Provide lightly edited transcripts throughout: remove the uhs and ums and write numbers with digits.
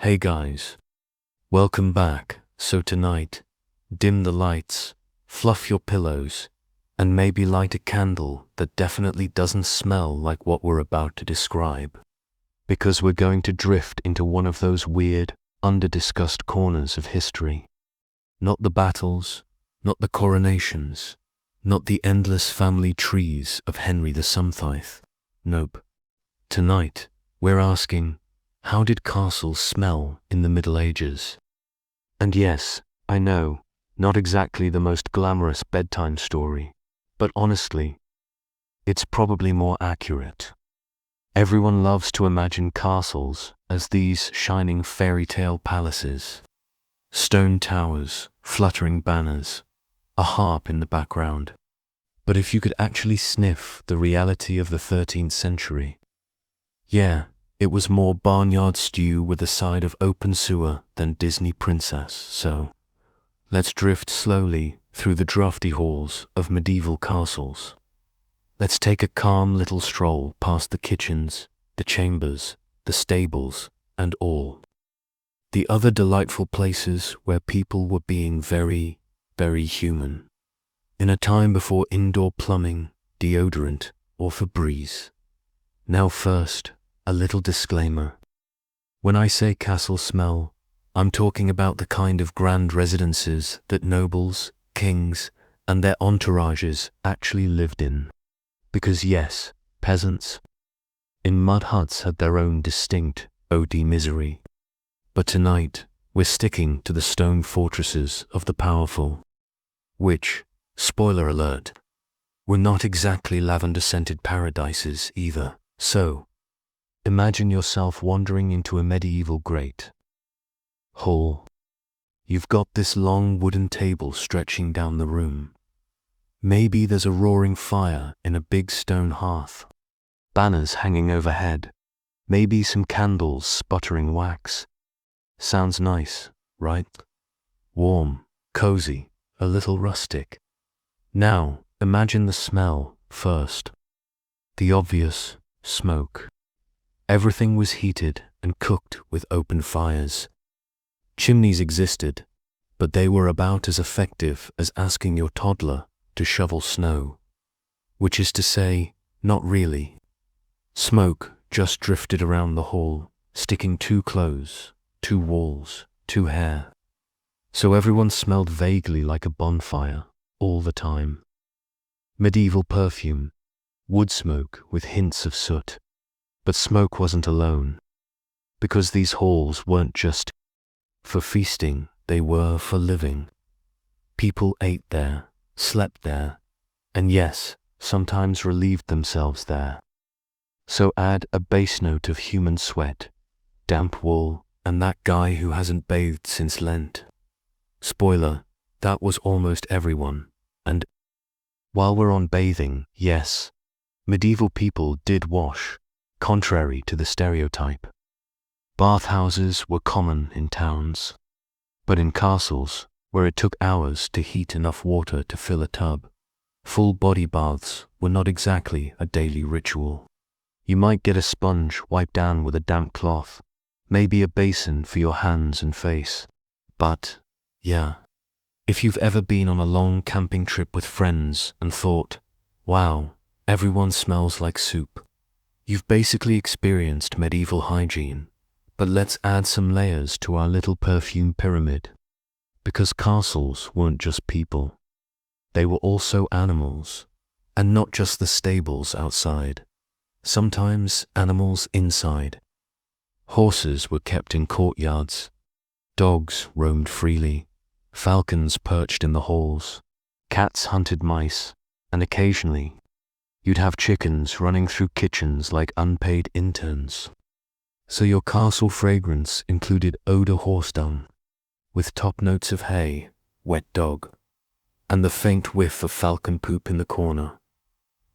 Hey guys, welcome back. So tonight, dim the lights, fluff your pillows, and maybe light a candle that definitely doesn't smell like what we're about to describe. Because we're going to drift into one of those weird, under-discussed corners of history. Not the battles, not the coronations, not the endless family trees of Henry the Somethith. Nope. Tonight, we're asking, how did castles smell in the Middle Ages? And yes, I know, not exactly the most glamorous bedtime story, but honestly, it's probably more accurate. Everyone loves to imagine castles as these shining fairy tale palaces. Stone towers, fluttering banners, a harp in the background. But if you could actually sniff the reality of the 13th century, yeah, it was more barnyard stew with a side of open sewer than Disney princess, so let's drift slowly through the drafty halls of medieval castles. Let's take a calm little stroll past the kitchens, the chambers, the stables, and all the other delightful places where people were being very, very human. In a time before indoor plumbing, deodorant, or Febreze. Now first, a little disclaimer. When I say castle smell, I'm talking about the kind of grand residences that nobles, kings, and their entourages actually lived in. Because yes, peasants in mud huts had their own distinct eau de misery. But tonight, we're sticking to the stone fortresses of the powerful, which, spoiler alert, were not exactly lavender-scented paradises either. So, imagine yourself wandering into a medieval great hall. You've got this long wooden table stretching down the room. Maybe there's a roaring fire in a big stone hearth. Banners hanging overhead. Maybe some candles sputtering wax. Sounds nice, right? Warm, cozy, a little rustic. Now, imagine the smell first. The obvious smoke. Everything was heated and cooked with open fires. Chimneys existed, but they were about as effective as asking your toddler to shovel snow. Which is to say, not really. Smoke just drifted around the hall, sticking to clothes, to walls, to hair. So everyone smelled vaguely like a bonfire, all the time. Medieval perfume, wood smoke with hints of soot. But smoke wasn't alone, because these halls weren't just for feasting, they were for living. People ate there, slept there, and yes, sometimes relieved themselves there. So add a bass note of human sweat, damp wool, and that guy who hasn't bathed since Lent. Spoiler, that was almost everyone. And while we're on bathing, yes, medieval people did wash, contrary to the stereotype. Bathhouses were common in towns, but in castles, where it took hours to heat enough water to fill a tub, full body baths were not exactly a daily ritual. You might get a sponge wiped down with a damp cloth, maybe a basin for your hands and face. But, yeah, if you've ever been on a long camping trip with friends and thought, wow, everyone smells like soup, you've basically experienced medieval hygiene. But let's add some layers to our little perfume pyramid. Because castles weren't just people. They were also animals. And not just the stables outside. Sometimes animals inside. Horses were kept in courtyards. Dogs roamed freely. Falcons perched in the halls. Cats hunted mice. And occasionally, you'd have chickens running through kitchens like unpaid interns. So your castle fragrance included eau de horse dung, with top notes of hay, wet dog, and the faint whiff of falcon poop in the corner.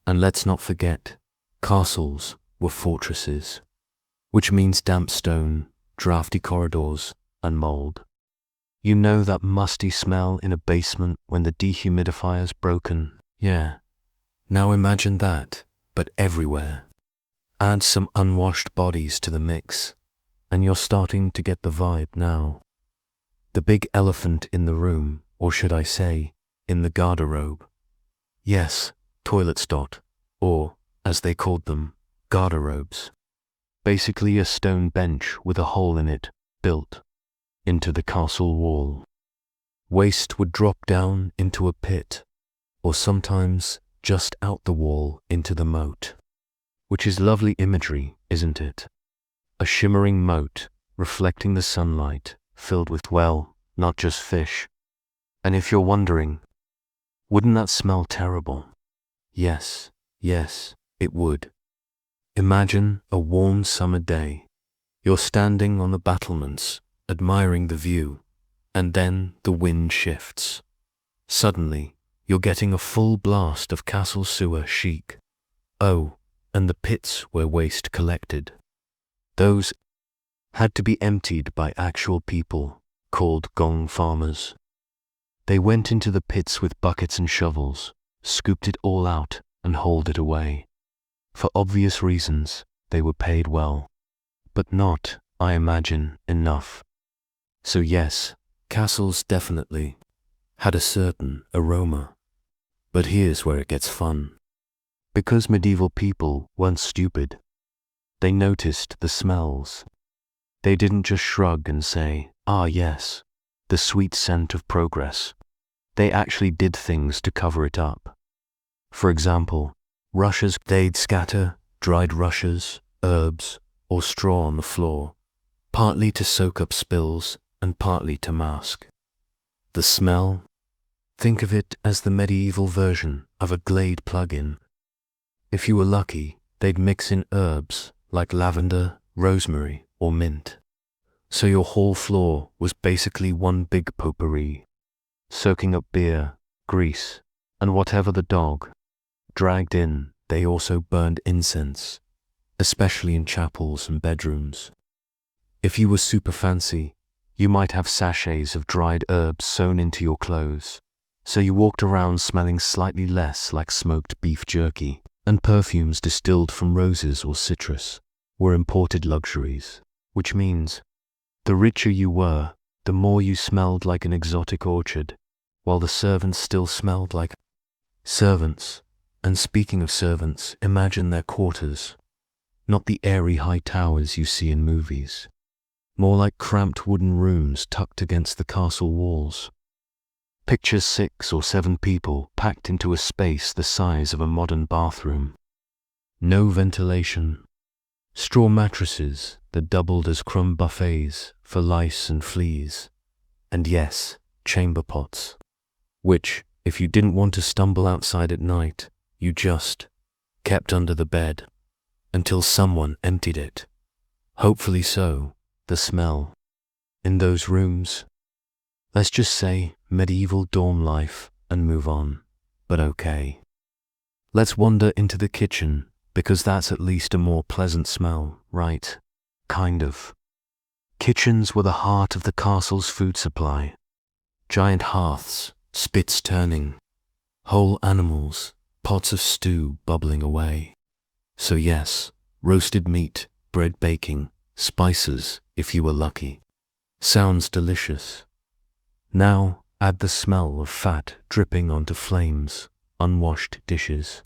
And let's not forget, castles were fortresses, which means damp stone, drafty corridors, and mold. You know that musty smell in a basement when the dehumidifier's broken? Yeah. Now imagine that, but everywhere. Add some unwashed bodies to the mix, and you're starting to get the vibe now. The big elephant in the room, or should I say, in the garderobe. Yes, toilets. Or, as they called them, garderobes. Basically a stone bench with a hole in it, built into the castle wall. Waste would drop down into a pit, or sometimes just out the wall into the moat. Which is lovely imagery, isn't it? A shimmering moat, reflecting the sunlight, filled with, well, not just fish. And if you're wondering, wouldn't that smell terrible? Yes, it would. Imagine a warm summer day. You're standing on the battlements, admiring the view, and then the wind shifts. Suddenly, you're getting a full blast of castle sewer chic. Oh, and the pits where waste collected. Those had to be emptied by actual people, called gong farmers. They went into the pits with buckets and shovels, scooped it all out and hauled it away. For obvious reasons, they were paid well. But not, I imagine, enough. So yes, castles definitely had a certain aroma. But here's where it gets fun. Because medieval people weren't stupid, they noticed the smells. They didn't just shrug and say, "Ah yes, the sweet scent of progress." They actually did things to cover it up. For example, rushes, they'd scatter dried rushes, herbs, or straw on the floor, partly to soak up spills and partly to mask the smell. Think of it as the medieval version of a Glade plug-in. If you were lucky, they'd mix in herbs like lavender, rosemary, or mint. So your hall floor was basically one big potpourri, soaking up beer, grease, and whatever the dog dragged in. They also burned incense, especially in chapels and bedrooms. If you were super fancy, you might have sachets of dried herbs sewn into your clothes, so you walked around smelling slightly less like smoked beef jerky. And perfumes distilled from roses or citrus were imported luxuries, which means the richer you were, the more you smelled like an exotic orchard, while the servants still smelled like servants. And speaking of servants, imagine their quarters, not the airy high towers you see in movies, more like cramped wooden rooms tucked against the castle walls. Picture 6 or 7 people packed into a space the size of a modern bathroom. No ventilation. Straw mattresses that doubled as crumb buffets for lice and fleas. And yes, chamber pots, which, if you didn't want to stumble outside at night, you just kept under the bed until someone emptied it. Hopefully so, the smell in those rooms. Let's just say medieval dorm life and move on, but okay. Let's wander into the kitchen, because that's at least a more pleasant smell, right? Kind of. Kitchens were the heart of the castle's food supply. Giant hearths, spits turning, whole animals, pots of stew bubbling away. So yes, roasted meat, bread baking, spices, if you were lucky. Sounds delicious. Now add the smell of fat dripping onto flames, unwashed dishes,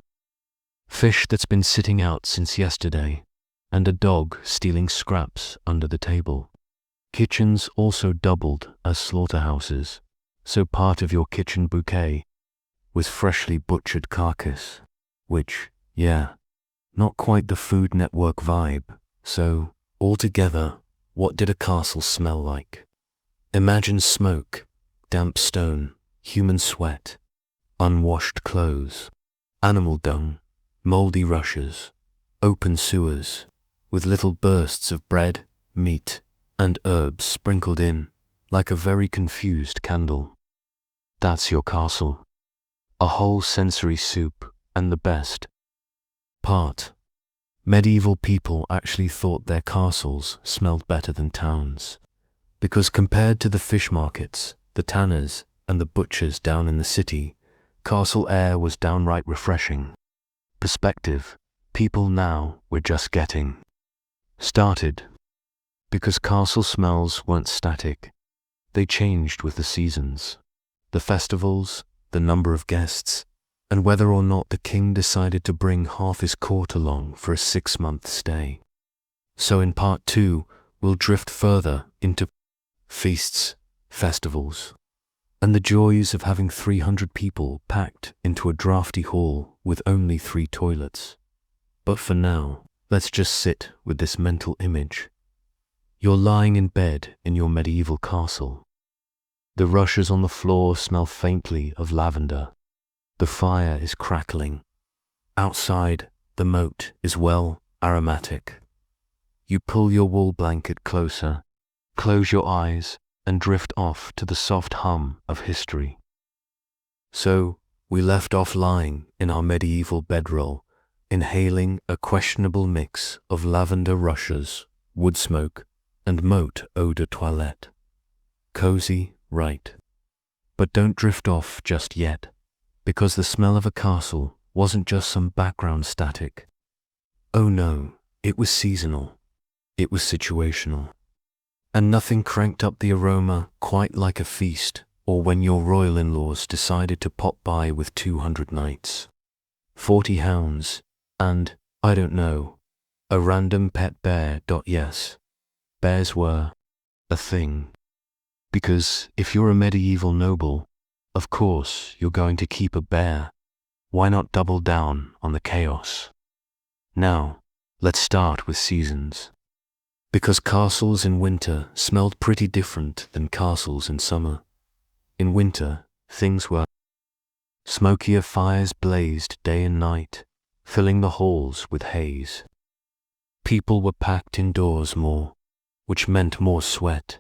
fish that's been sitting out since yesterday, and a dog stealing scraps under the table. Kitchens also doubled as slaughterhouses, so part of your kitchen bouquet was freshly butchered carcass, which, yeah, not quite the Food Network vibe. So, altogether, what did a castle smell like? Imagine smoke, damp stone, human sweat, unwashed clothes, animal dung, moldy rushes, open sewers, with little bursts of bread, meat, and herbs sprinkled in, like a very confused candle. That's your castle. A whole sensory soup, and the best part. Medieval people actually thought their castles smelled better than towns, because compared to the fish markets, the tanners, and the butchers down in the city, castle air was downright refreshing. Perspective, people now were just getting started. Because castle smells weren't static. They changed with the seasons, the festivals, the number of guests, and whether or not the king decided to bring half his court along for a 6-month stay. So in part 2, we'll drift further into feasts, festivals, and the joys of having 300 people packed into a drafty hall with only 3 toilets. But for now, let's just sit with this mental image. You're lying in bed in your medieval castle. The rushes on the floor smell faintly of lavender. The fire is crackling. Outside, the moat is well aromatic. You pull your wool blanket closer, close your eyes, and drift off to the soft hum of history. So, we left off lying in our medieval bedroll, inhaling a questionable mix of lavender rushes, wood smoke, and moat eau de toilette. Cozy, right? But don't drift off just yet, because the smell of a castle wasn't just some background static. Oh no, it was seasonal. It was situational. And nothing cranked up the aroma quite like a feast, or when your royal in-laws decided to pop by with 200 knights, 40 hounds, and, I don't know, a random pet bear. Yes, bears were a thing. Because if you're a medieval noble, of course you're going to keep a bear. Why not double down on the chaos? Now, let's start with seasons. Because castles in winter smelled pretty different than castles in summer. In winter, things were smokier. Fires blazed day and night, filling the halls with haze. People were packed indoors more, which meant more sweat,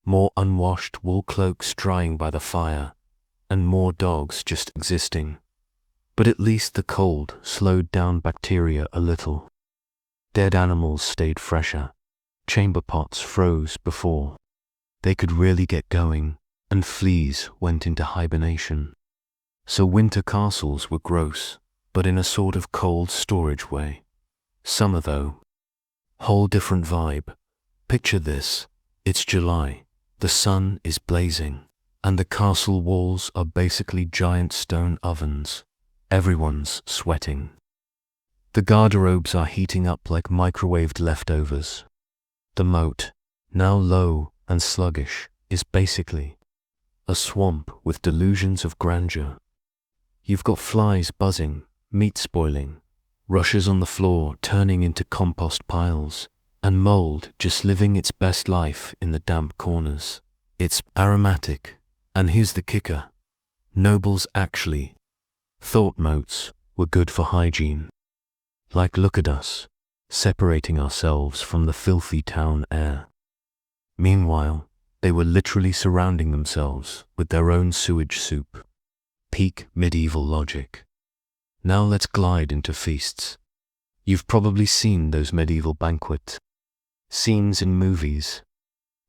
more unwashed wool cloaks drying by the fire, and more dogs just existing. But at least the cold slowed down bacteria a little. Dead animals stayed fresher. Chamber pots froze before they could really get going, and fleas went into hibernation. So winter castles were gross, but in a sort of cold storage way. Summer though, whole different vibe. Picture this, it's July, the sun is blazing, and the castle walls are basically giant stone ovens. Everyone's sweating. The garderobes are heating up like microwaved leftovers. The moat, now low and sluggish, is basically a swamp with delusions of grandeur. You've got flies buzzing, meat spoiling, rushes on the floor turning into compost piles, and mold just living its best life in the damp corners. It's aromatic, and here's the kicker. Nobles actually thought moats were good for hygiene. Like, look at us, separating ourselves from the filthy town air. Meanwhile, they were literally surrounding themselves with their own sewage soup. Peak medieval logic. Now let's glide into feasts. You've probably seen those medieval banquet scenes in movies.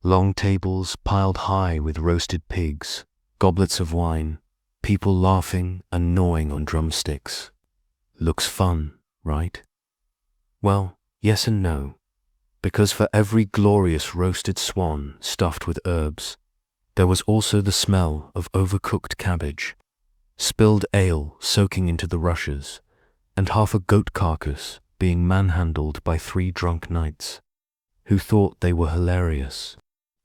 Long tables piled high with roasted pigs, goblets of wine, people laughing and gnawing on drumsticks. Looks fun, right? Well, yes and no, because for every glorious roasted swan stuffed with herbs, there was also the smell of overcooked cabbage, spilled ale soaking into the rushes, and half a goat carcass being manhandled by 3 drunk knights, who thought they were hilarious.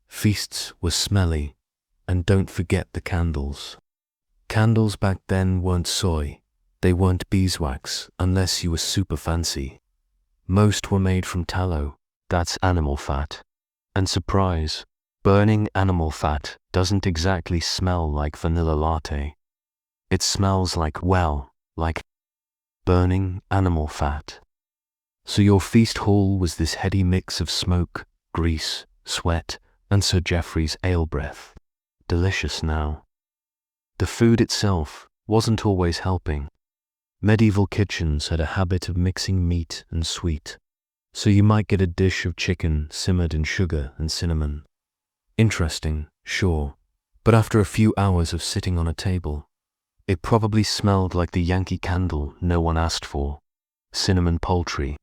Feasts were smelly, and don't forget the candles. Candles back then weren't soy, they weren't beeswax unless you were super fancy. Most were made from tallow, that's animal fat. And surprise, burning animal fat doesn't exactly smell like vanilla latte. It smells like, well, like burning animal fat. So your feast hall was this heady mix of smoke, grease, sweat, and Sir Geoffrey's ale breath. Delicious now. The food itself wasn't always helping. Medieval kitchens had a habit of mixing meat and sweet, so you might get a dish of chicken simmered in sugar and cinnamon. Interesting, sure, but after a few hours of sitting on a table, it probably smelled like the Yankee Candle no one asked for, cinnamon poultry,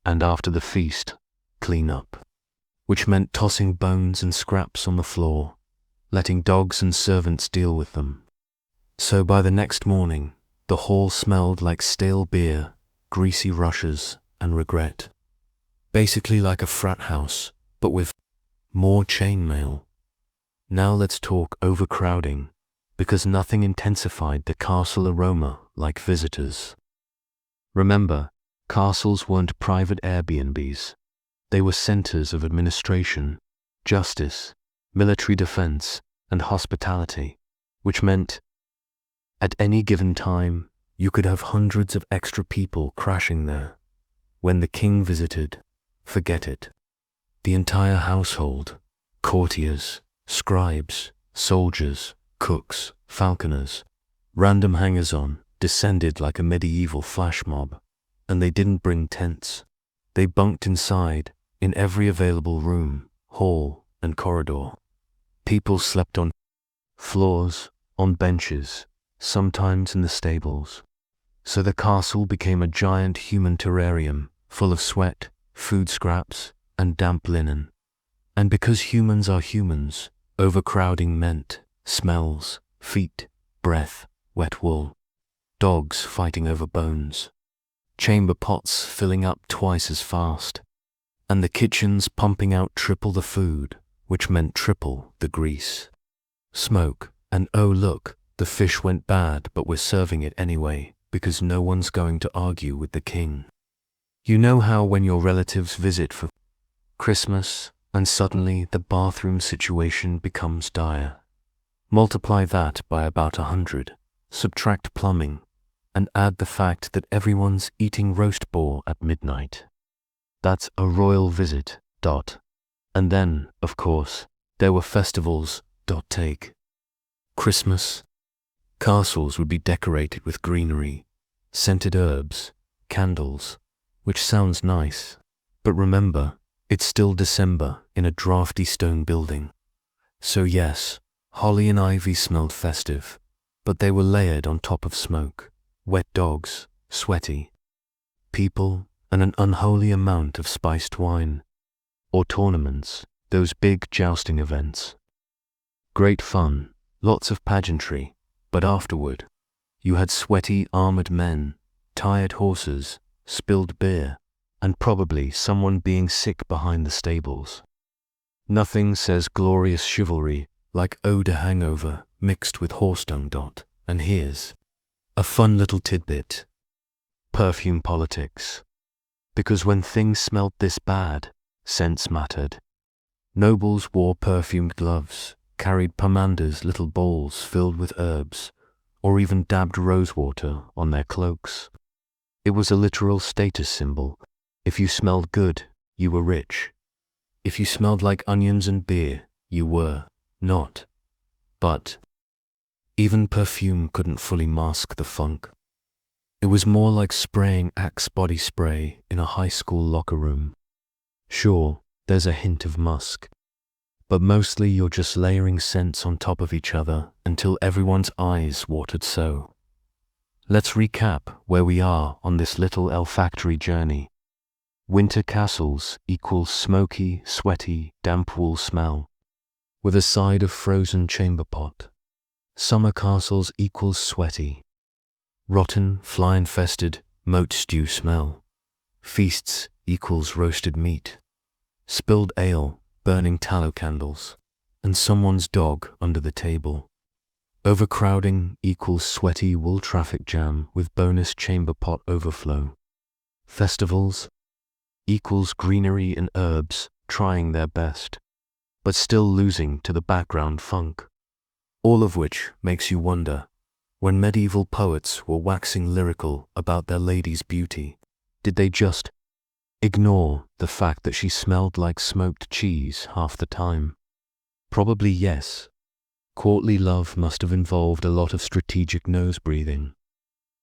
and after the feast, clean up. which meant tossing bones and scraps on the floor, letting dogs and servants deal with them. So by the next morning, the hall smelled like stale beer, greasy rushes, and regret. Basically like a frat house, but with more chainmail. Now let's talk overcrowding, because nothing intensified the castle aroma like visitors. Remember, castles weren't private Airbnbs. They were centers of administration, justice, military defense, and hospitality, which meant at any given time, you could have hundreds of extra people crashing there. When the king visited, forget it. The entire household, courtiers, scribes, soldiers, cooks, falconers, random hangers-on, descended like a medieval flash mob. And they didn't bring tents. They bunked inside, in every available room, hall, and corridor. People slept on floors, on benches, sometimes in the stables. So the castle became a giant human terrarium, full of sweat, food scraps, and damp linen. And because humans are humans, overcrowding meant smells, feet, breath, wet wool, dogs fighting over bones, chamber pots filling up twice as fast, and the kitchens pumping out triple the food, which meant triple the grease. Smoke, and oh look, the fish went bad, but we're serving it anyway, because no one's going to argue with the king. You know how when your relatives visit for Christmas, and suddenly the bathroom situation becomes dire. Multiply that by about 100, subtract plumbing, and add the fact that everyone's eating roast boar at midnight. That's a royal visit, dot. And then, of course, there were festivals, dot take. Christmas. Castles would be decorated with greenery, scented herbs, candles, which sounds nice. But remember, it's still December in a drafty stone building. So yes, holly and ivy smelled festive, but they were layered on top of smoke. Wet dogs, sweaty people, and an unholy amount of spiced wine. Or tournaments, those big jousting events. Great fun, lots of pageantry, but afterward, you had sweaty armored men, tired horses, spilled beer, and probably someone being sick behind the stables. Nothing says glorious chivalry like ode to hangover mixed with horse dung, dot. And here's a fun little tidbit. Perfume politics. Because when things smelled this bad, scents mattered. Nobles wore perfumed gloves, carried pomander's little bowls filled with herbs, or even dabbed rosewater on their cloaks. It was a literal status symbol. If you smelled good, you were rich. If you smelled like onions and beer, you were not. But even perfume couldn't fully mask the funk. It was more like spraying Axe body spray in a high school locker room. Sure, there's a hint of musk, but mostly you're just layering scents on top of each other until everyone's eyes watered so. Let's recap where we are on this little olfactory journey. Winter castles equals smoky, sweaty, damp wool smell, with a side of frozen chamber pot. Summer castles equals sweaty, rotten, fly-infested, moat stew smell. Feasts equals roasted meat, spilled ale, burning tallow candles, and someone's dog under the table. Overcrowding equals sweaty wool traffic jam with bonus chamber pot overflow. Festivals equals greenery and herbs trying their best, but still losing to the background funk. All of which makes you wonder, when medieval poets were waxing lyrical about their lady's beauty, did they just ignore the fact that she smelled like smoked cheese half the time? Probably yes. Courtly love must have involved a lot of strategic nose breathing.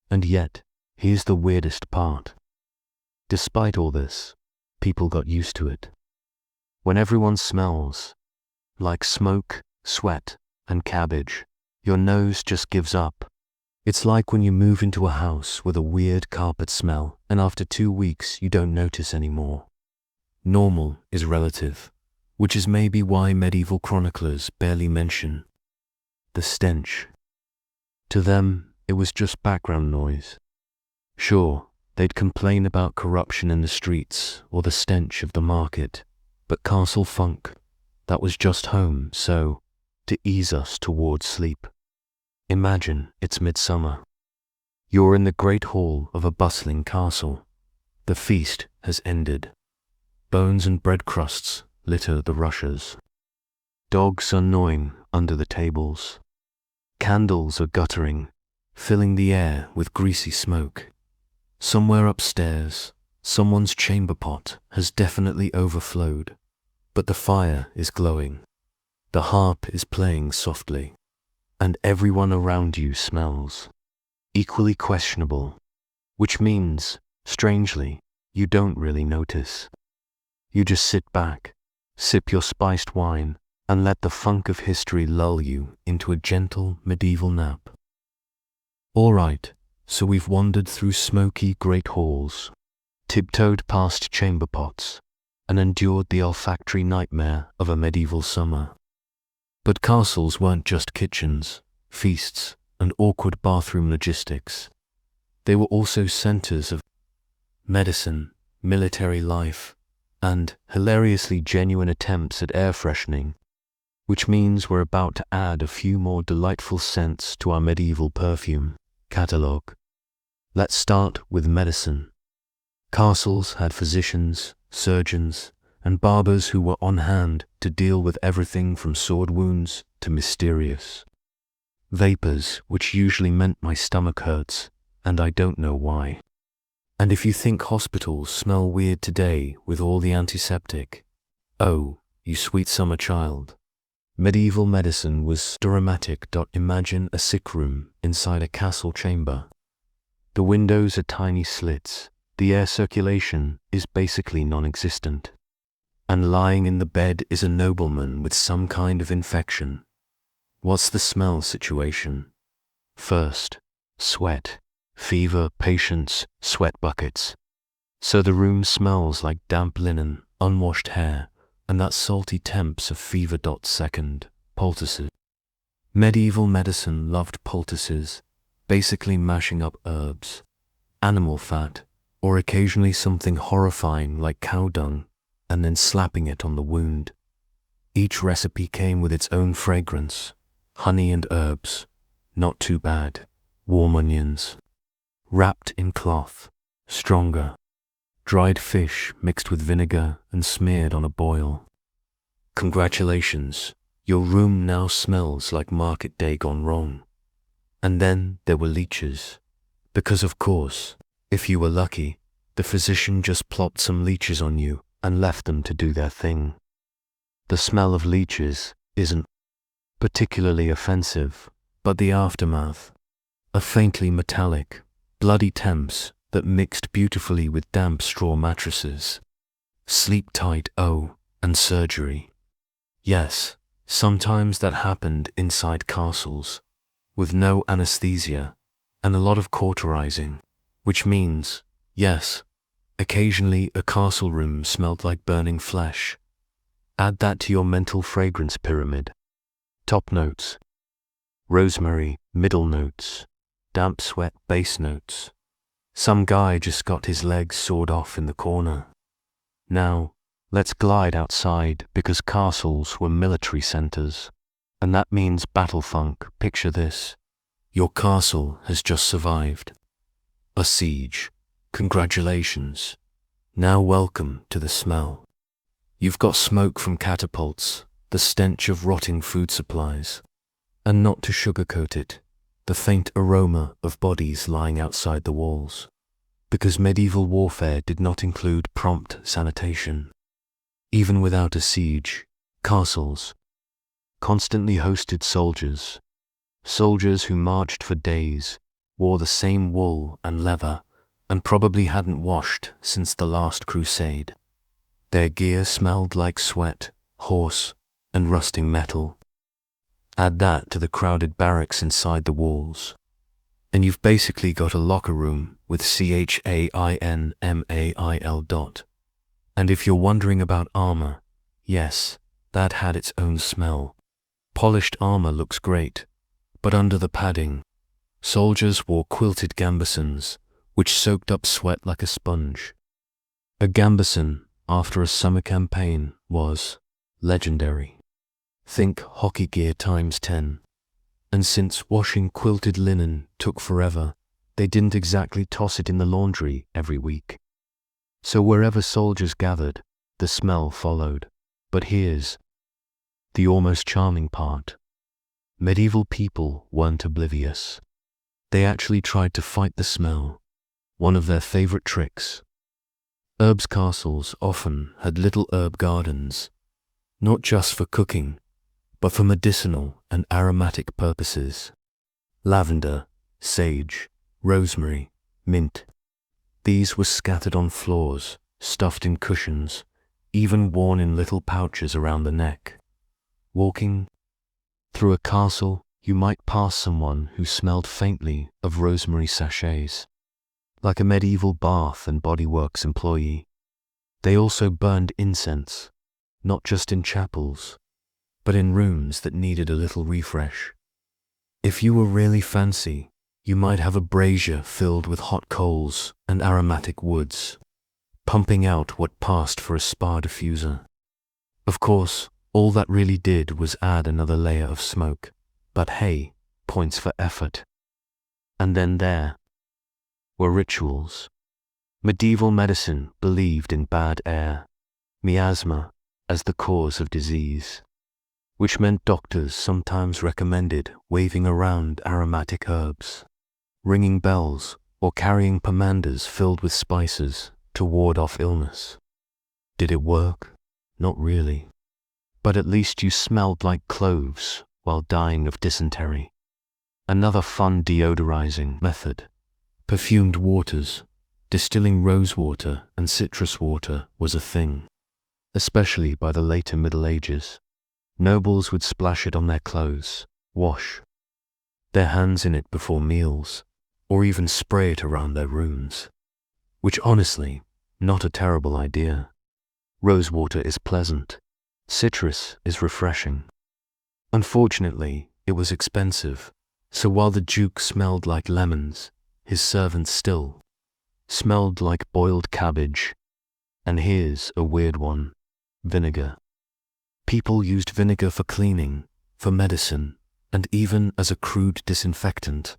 And yet, here's the weirdest part. Despite all this, people got used to it. When everyone smells like smoke, sweat, and cabbage, your nose just gives up. It's like when you move into a house with a weird carpet smell and after 2 weeks you don't notice anymore. Normal is relative. which is maybe why medieval chroniclers barely mention the stench. To them, it was just background noise. Sure, they'd complain about corruption in the streets or the stench of the market, but castle funk, that was just home, so, to ease us towards sleep. Imagine it's midsummer. You're in the great hall of a bustling castle. The feast has ended. Bones and bread crusts litter the rushes. Dogs are gnawing under the tables. Candles are guttering, filling the air with greasy smoke. Somewhere upstairs, someone's chamber pot has definitely overflowed, but the fire is glowing. The harp is playing softly, and everyone around you smells equally questionable, which means, strangely, you don't really notice. You just sit back, sip your spiced wine, and let the funk of history lull you into a gentle medieval nap. All right, so we've wandered through smoky great halls, tiptoed past chamber pots, and endured the olfactory nightmare of a medieval summer. But castles weren't just kitchens, feasts, and awkward bathroom logistics. They were also centers of medicine, military life, and hilariously genuine attempts at air freshening, which means we're about to add a few more delightful scents to our medieval perfume catalogue. Let's start with medicine. Castles had physicians, surgeons, and barbers who were on hand to deal with everything from sword wounds to mysterious vapors, which usually meant my stomach hurts, and I don't know why. And if you think hospitals smell weird today with all the antiseptic, oh, you sweet summer child. Medieval medicine was dramatic. Imagine a sick room inside a castle chamber. The windows are tiny slits, the air circulation is basically non-existent, and lying in the bed is a nobleman with some kind of infection. What's the smell situation? First, sweat, fever, patients, sweat buckets. So the room smells like damp linen, unwashed hair, and that salty temps of fever. Second, poultices. Medieval medicine loved poultices, basically mashing up herbs, animal fat, or occasionally something horrifying like cow dung, and then slapping it on the wound. Each recipe came with its own fragrance. Honey and herbs, not too bad. Warm onions, wrapped in cloth, stronger. Dried fish mixed with vinegar and smeared on a boil. Congratulations, your room now smells like market day gone wrong. And then there were leeches. Because of course, if you were lucky, the physician just plopped some leeches on you and left them to do their thing. The smell of leeches isn't particularly offensive, but the aftermath, a faintly metallic, bloody temps that mixed beautifully with damp straw mattresses. Sleep tight, oh, and surgery. Yes, sometimes that happened inside castles, with no anesthesia and a lot of cauterizing, which means, yes, occasionally a castle room smelled like burning flesh. Add that to your mental fragrance pyramid. Top notes: rosemary, middle notes, damp sweat, base notes. Some guy just got his legs sawed off in the corner. Now, let's glide outside because castles were military centers, and that means battle funk. Picture this. Your castle has just survived a siege. Congratulations. Now welcome to the smell. You've got smoke from catapults, the stench of rotting food supplies, and not to sugarcoat it, the faint aroma of bodies lying outside the walls, because medieval warfare did not include prompt sanitation. Even without a siege, castles constantly hosted soldiers who marched for days, wore the same wool and leather, and probably hadn't washed since the last crusade. Their gear smelled like sweat, horse, and rusting metal. Add that to the crowded barracks inside the walls, and you've basically got a locker room with CHAINMAIL. And if you're wondering about armor, yes, that had its own smell. Polished armor looks great, but under the padding, soldiers wore quilted gambesons, which soaked up sweat like a sponge. A gambeson, after a summer campaign, was legendary. Think hockey gear times 10. And since washing quilted linen took forever, they didn't exactly toss it in the laundry every week. So wherever soldiers gathered, the smell followed. But here's the almost charming part. Medieval people weren't oblivious. They actually tried to fight the smell, one of their favorite tricks. Herbs castles often had little herb gardens, not just for cooking, but for medicinal and aromatic purposes. Lavender, sage, rosemary, mint. These were scattered on floors, stuffed in cushions, even worn in little pouches around the neck. Walking through a castle, you might pass someone who smelled faintly of rosemary sachets, like a medieval bath and body works employee. They also burned incense, not just in chapels, but in rooms that needed a little refresh. If you were really fancy, you might have a brazier filled with hot coals and aromatic woods, pumping out what passed for a spa diffuser. Of course, all that really did was add another layer of smoke, but hey, points for effort. And then there were rituals. Medieval medicine believed in bad air, miasma, as the cause of disease, which meant doctors sometimes recommended waving around aromatic herbs, ringing bells, or carrying pomanders filled with spices to ward off illness. Did it work? Not really. But at least you smelled like cloves while dying of dysentery. Another fun deodorizing method. Perfumed waters. Distilling rose water and citrus water was a thing, especially by the later Middle Ages. Nobles would splash it on their clothes, wash their hands in it before meals, or even spray it around their rooms. Which honestly, not a terrible idea. Rose water is pleasant. Citrus is refreshing. Unfortunately, it was expensive, so while the Duke smelled like lemons, his servants still smelled like boiled cabbage. And here's a weird one: vinegar. People used vinegar for cleaning, for medicine, and even as a crude disinfectant,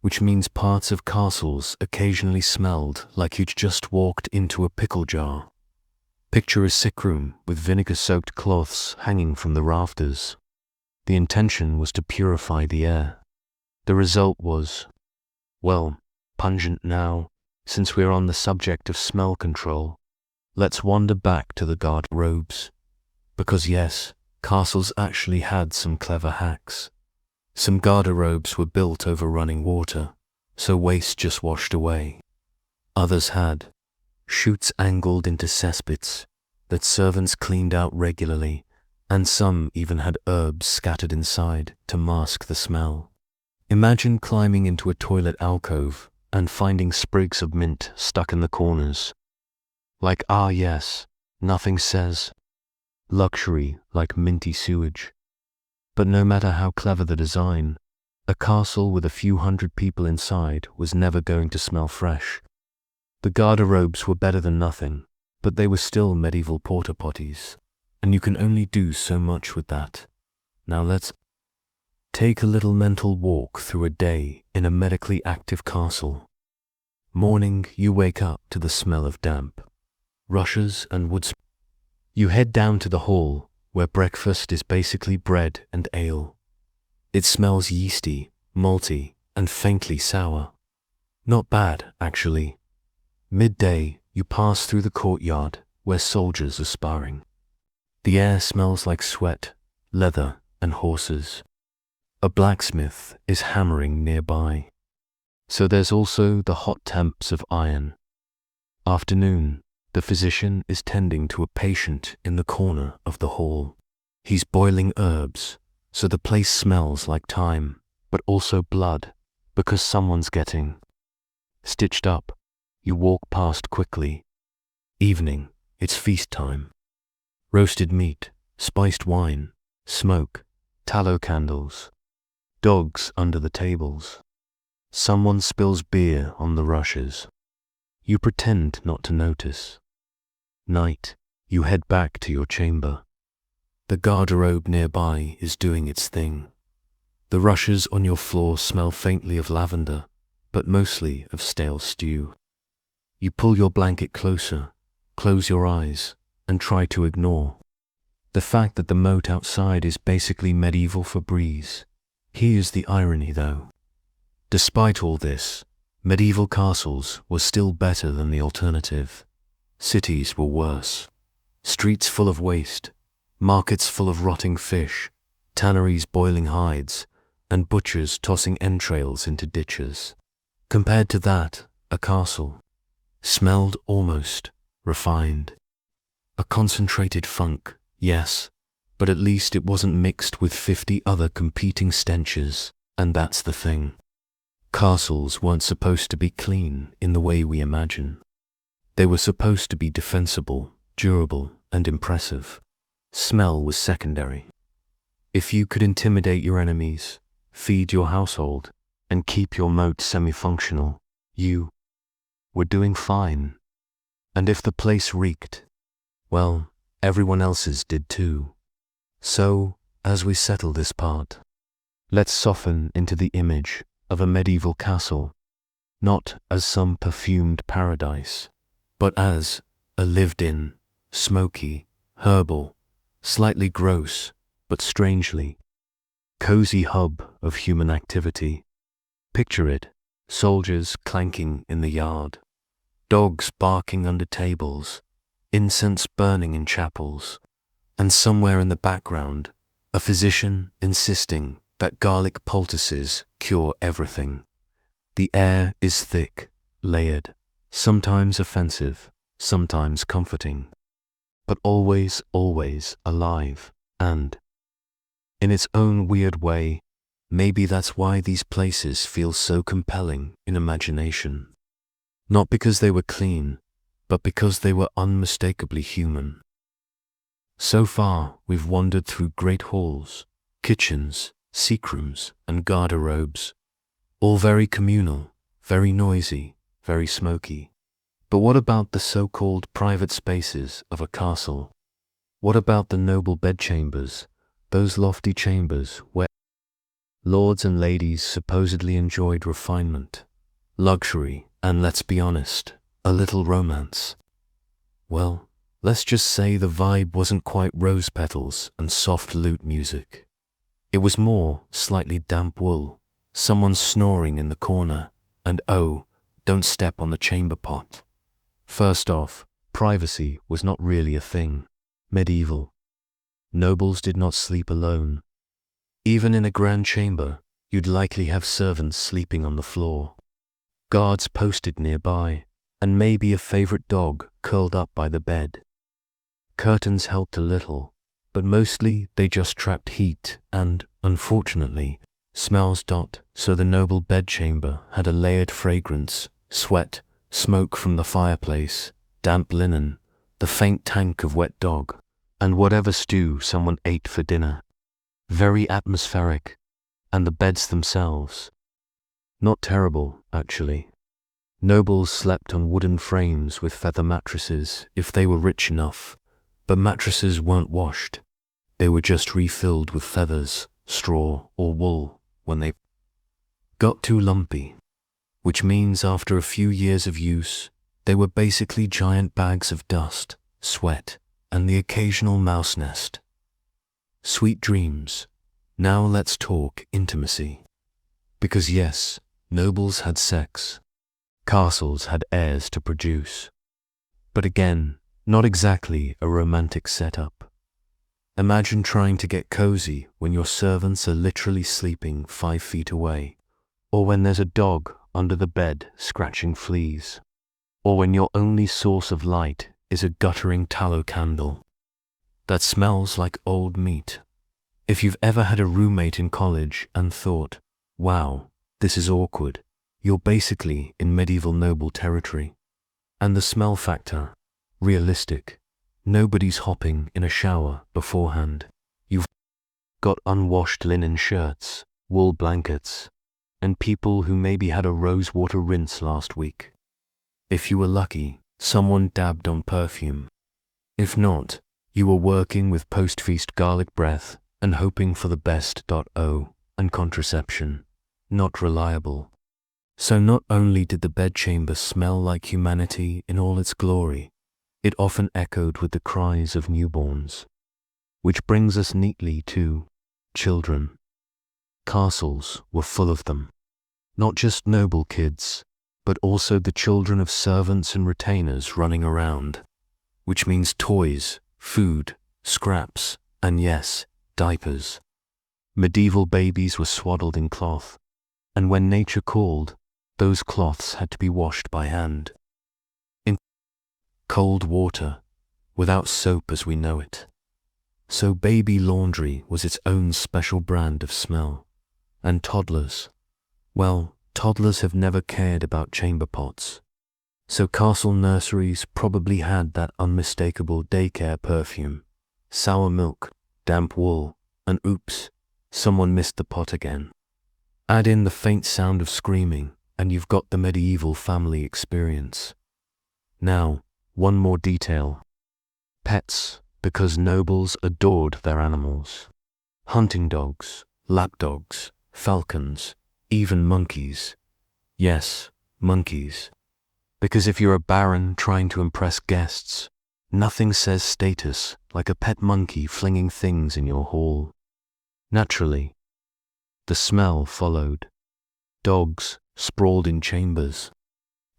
which means parts of castles occasionally smelled like you'd just walked into a pickle jar. Picture a sick room with vinegar-soaked cloths hanging from the rafters. The intention was to purify the air. The result was, well, pungent. Now, since we're on the subject of smell control, let's wander back to the garde-robes. Because yes, castles actually had some clever hacks. Some garde-robes were built over running water, so waste just washed away. Others had chutes angled into cesspits that servants cleaned out regularly, and some even had herbs scattered inside to mask the smell. Imagine climbing into a toilet alcove and finding sprigs of mint stuck in the corners. Like, ah yes, nothing says luxury like minty sewage. But no matter how clever the design, a castle with a few hundred people inside was never going to smell fresh. The garde-robes were better than nothing, but they were still medieval porta potties, and you can only do so much with that. Now let's take a little mental walk through a day in a medically active castle. Morning, you wake up to the smell of damp, rushes and wood. You head down to the hall, where breakfast is basically bread and ale. It smells yeasty, malty, and faintly sour. Not bad, actually. Midday, you pass through the courtyard, where soldiers are sparring. The air smells like sweat, leather, and horses. A blacksmith is hammering nearby. So there's also the hot temps of iron. Afternoon, the physician is tending to a patient in the corner of the hall. He's boiling herbs, so the place smells like thyme, but also blood, because someone's getting stitched up. You walk past quickly. Evening, it's feast time. Roasted meat, spiced wine, smoke, tallow candles, dogs under the tables. Someone spills beer on the rushes. You pretend not to notice. Night, you head back to your chamber. The garderobe nearby is doing its thing. The rushes on your floor smell faintly of lavender, but mostly of stale stew. You pull your blanket closer, close your eyes, and try to ignore the fact that the moat outside is basically medieval Febreze. Here's the irony, though. Despite all this, medieval castles were still better than the alternative. Cities were worse. Streets full of waste, markets full of rotting fish, tanneries boiling hides, and butchers tossing entrails into ditches. Compared to that, a castle smelled almost refined. A concentrated funk, yes, but at least it wasn't mixed with 50 other competing stenches, and that's the thing. Castles weren't supposed to be clean in the way we imagine. They were supposed to be defensible, durable, and impressive. Smell was secondary. If you could intimidate your enemies, feed your household, and keep your moat semi-functional, you were doing fine. And if the place reeked, well, everyone else's did too. So, as we settle this part, let's soften into the image of a medieval castle, not as some perfumed paradise, but as a lived-in, smoky, herbal, slightly gross, but strangely cozy hub of human activity. Picture it, soldiers clanking in the yard, dogs barking under tables, incense burning in chapels, and somewhere in the background, a physician insisting that garlic poultices cure everything. The air is thick, layered, sometimes offensive, sometimes comforting, but always, always alive, and, in its own weird way, maybe that's why these places feel so compelling in imagination. Not because they were clean, but because they were unmistakably human. So far, we've wandered through great halls, kitchens, secrooms, and garderobes, all very communal, very noisy, very smoky. But what about the so-called private spaces of a castle? What about the noble bedchambers, those lofty chambers where lords and ladies supposedly enjoyed refinement, luxury, and let's be honest, a little romance? Well, let's just say the vibe wasn't quite rose petals and soft lute music. It was more slightly damp wool, someone snoring in the corner, and oh, don't step on the chamber pot. First off, privacy was not really a thing. Medieval. Nobles did not sleep alone. Even in a grand chamber, you'd likely have servants sleeping on the floor, guards posted nearby, and maybe a favorite dog curled up by the bed. Curtains helped a little, but mostly they just trapped heat and, unfortunately, smells. So the noble bedchamber had a layered fragrance, sweat, smoke from the fireplace, damp linen, the faint tank of wet dog, and whatever stew someone ate for dinner. Very atmospheric, and the beds themselves, not terrible, actually. Nobles slept on wooden frames with feather mattresses if they were rich enough, but mattresses weren't washed. They were just refilled with feathers, straw, or wool when they got too lumpy, which means after a few years of use, they were basically giant bags of dust, sweat, and the occasional mouse nest. Sweet dreams. Now let's talk intimacy. Because yes, nobles had sex. Castles had heirs to produce. But again, not exactly a romantic setup. Imagine trying to get cozy when your servants are literally sleeping 5 feet away, or when there's a dog under the bed scratching fleas, or when your only source of light is a guttering tallow candle that smells like old meat. If you've ever had a roommate in college and thought, wow, this is awkward, you're basically in medieval noble territory. And the smell factor, realistic, Nobody's hopping in a shower beforehand. You've got unwashed linen shirts, wool blankets, and people who maybe had a rosewater rinse last week. If you were lucky, someone dabbed on perfume. If not, you were working with post-feast garlic breath and hoping for the best. And contraception, not reliable. So not only did the bedchamber smell like humanity in all its glory, it often echoed with the cries of newborns. Which brings us neatly to children. Castles were full of them. Not just noble kids, but also the children of servants and retainers running around. Which means toys, food, scraps, and yes, diapers. Medieval babies were swaddled in cloth, and when nature called, those cloths had to be washed by hand. In cold water, without soap as we know it. So baby laundry was its own special brand of smell. And toddlers, well, toddlers have never cared about chamber pots. So castle nurseries probably had that unmistakable daycare perfume, sour milk, damp wool, and oops, someone missed the pot again. Add in the faint sound of screaming, and you've got the medieval family experience. Now, one more detail. Pets, because nobles adored their animals. Hunting dogs, lapdogs, falcons, even monkeys. Yes, monkeys. Because if you're a baron trying to impress guests, nothing says status like a pet monkey flinging things in your hall. Naturally, the smell followed. Dogs sprawled in chambers,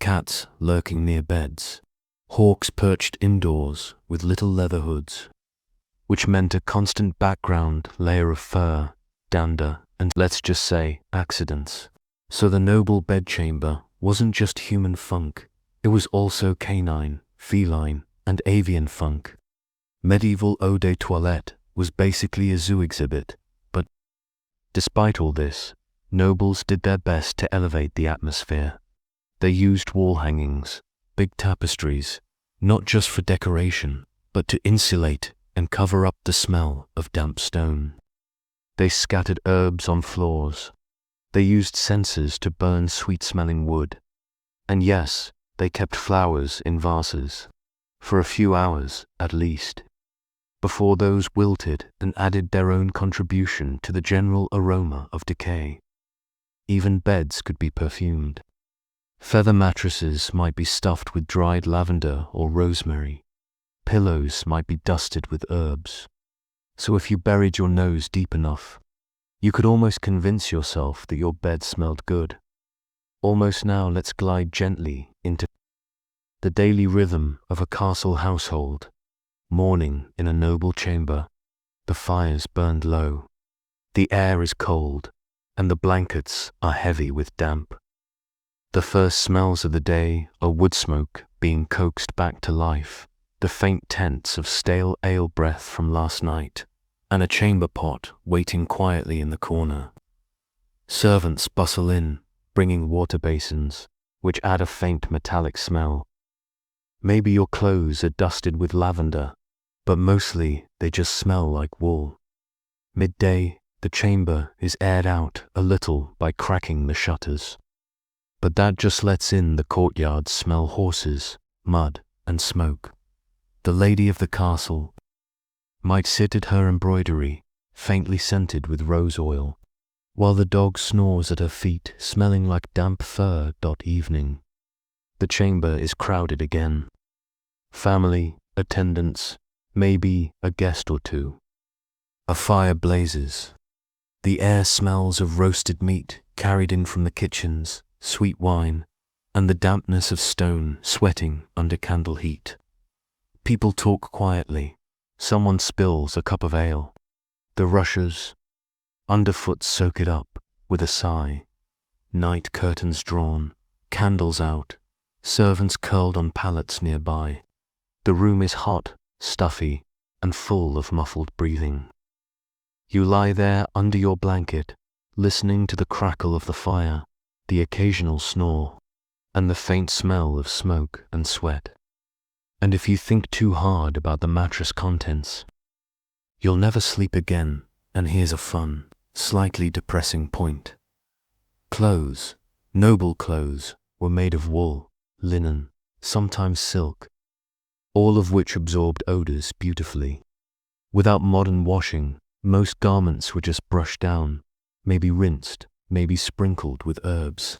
cats lurking near beds, hawks perched indoors with little leather hoods, which meant a constant background layer of fur, dander, and let's just say accidents. So the noble bedchamber wasn't just human funk, it was also canine, feline, and avian funk. Medieval eau de toilette was basically a zoo exhibit, but despite all this, nobles did their best to elevate the atmosphere. They used wall hangings, big tapestries, not just for decoration, but to insulate and cover up the smell of damp stone. They scattered herbs on floors. They used censers to burn sweet-smelling wood. And yes, they kept flowers in vases, for a few hours at least, before those wilted and added their own contribution to the general aroma of decay. Even beds could be perfumed. Feather mattresses might be stuffed with dried lavender or rosemary. Pillows might be dusted with herbs. So if you buried your nose deep enough, you could almost convince yourself that your bed smelled good. Almost now let's glide gently into the daily rhythm of a castle household. Morning in a noble chamber. The fires burned low. The air is cold, and the blankets are heavy with damp. The first smells of the day are wood smoke being coaxed back to life, the faint tints of stale ale breath from last night, and a chamber pot waiting quietly in the corner. Servants bustle in, bringing water basins, which add a faint metallic smell. Maybe your clothes are dusted with lavender, but mostly they just smell like wool. Midday, the chamber is aired out a little by cracking the shutters. But that just lets in the courtyard smell horses, mud, and smoke. The lady of the castle might sit at her embroidery, faintly scented with rose oil, while the dog snores at her feet, smelling like damp fur. Evening. The chamber is crowded again. Family, attendants, maybe a guest or two. A fire blazes. The air smells of roasted meat carried in from the kitchens, sweet wine, and the dampness of stone sweating under candle heat. People talk quietly. Someone spills a cup of ale. The rushers, underfoot soak it up with a sigh. Night curtains drawn, candles out, servants curled on pallets nearby. The room is hot, stuffy, and full of muffled breathing. You lie there under your blanket, listening to the crackle of the fire, the occasional snore, and the faint smell of smoke and sweat. And if you think too hard about the mattress contents, you'll never sleep again. And here's a fun, slightly depressing point. Clothes, noble clothes, were made of wool, linen, sometimes silk, all of which absorbed odors beautifully. Without modern washing, most garments were just brushed down, maybe rinsed, maybe sprinkled with herbs.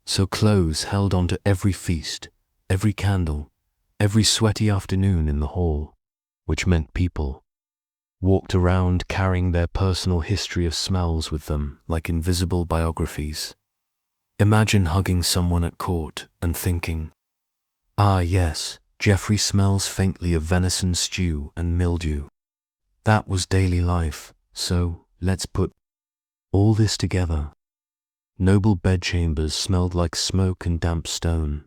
So clothes held on to every feast, every candle, every sweaty afternoon in the hall, which meant people walked around carrying their personal history of smells with them like invisible biographies. Imagine hugging someone at court and thinking, "Ah yes, Jeffrey smells faintly of venison stew and mildew." That was daily life, so let's put all this together. Noble bedchambers smelled like smoke and damp stone,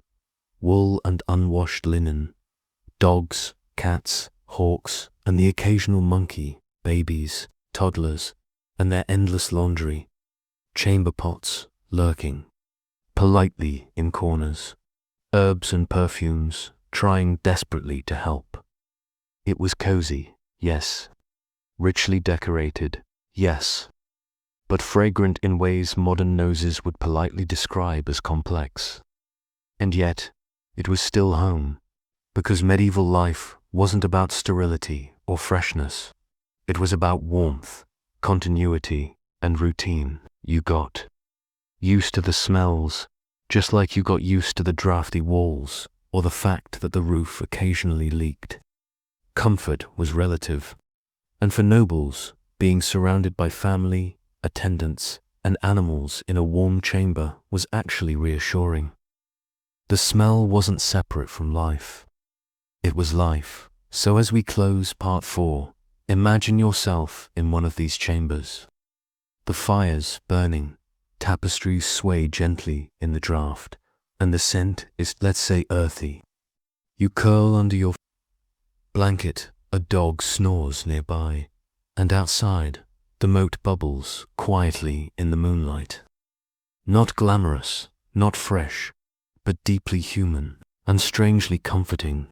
wool and unwashed linen, dogs, cats, hawks, and the occasional monkey, babies, toddlers, and their endless laundry, chamber pots lurking politely in corners, herbs and perfumes trying desperately to help. It was cozy, yes. Richly decorated, yes. But fragrant in ways modern noses would politely describe as complex. And yet, it was still home, because medieval life wasn't about sterility or freshness. It was about warmth, continuity, and routine. You got used to the smells, just like you got used to the drafty walls or the fact that the roof occasionally leaked. Comfort was relative, and for nobles, being surrounded by family, attendants, and animals in a warm chamber was actually reassuring. The smell wasn't separate from life. It was life. So as we close part 4, imagine yourself in one of these chambers. The fires burning, tapestries sway gently in the draft, and the scent is, let's say, earthy. You curl under your blanket, a dog snores nearby, and outside, the moat bubbles quietly in the moonlight. Not glamorous, not fresh, but deeply human and strangely comforting.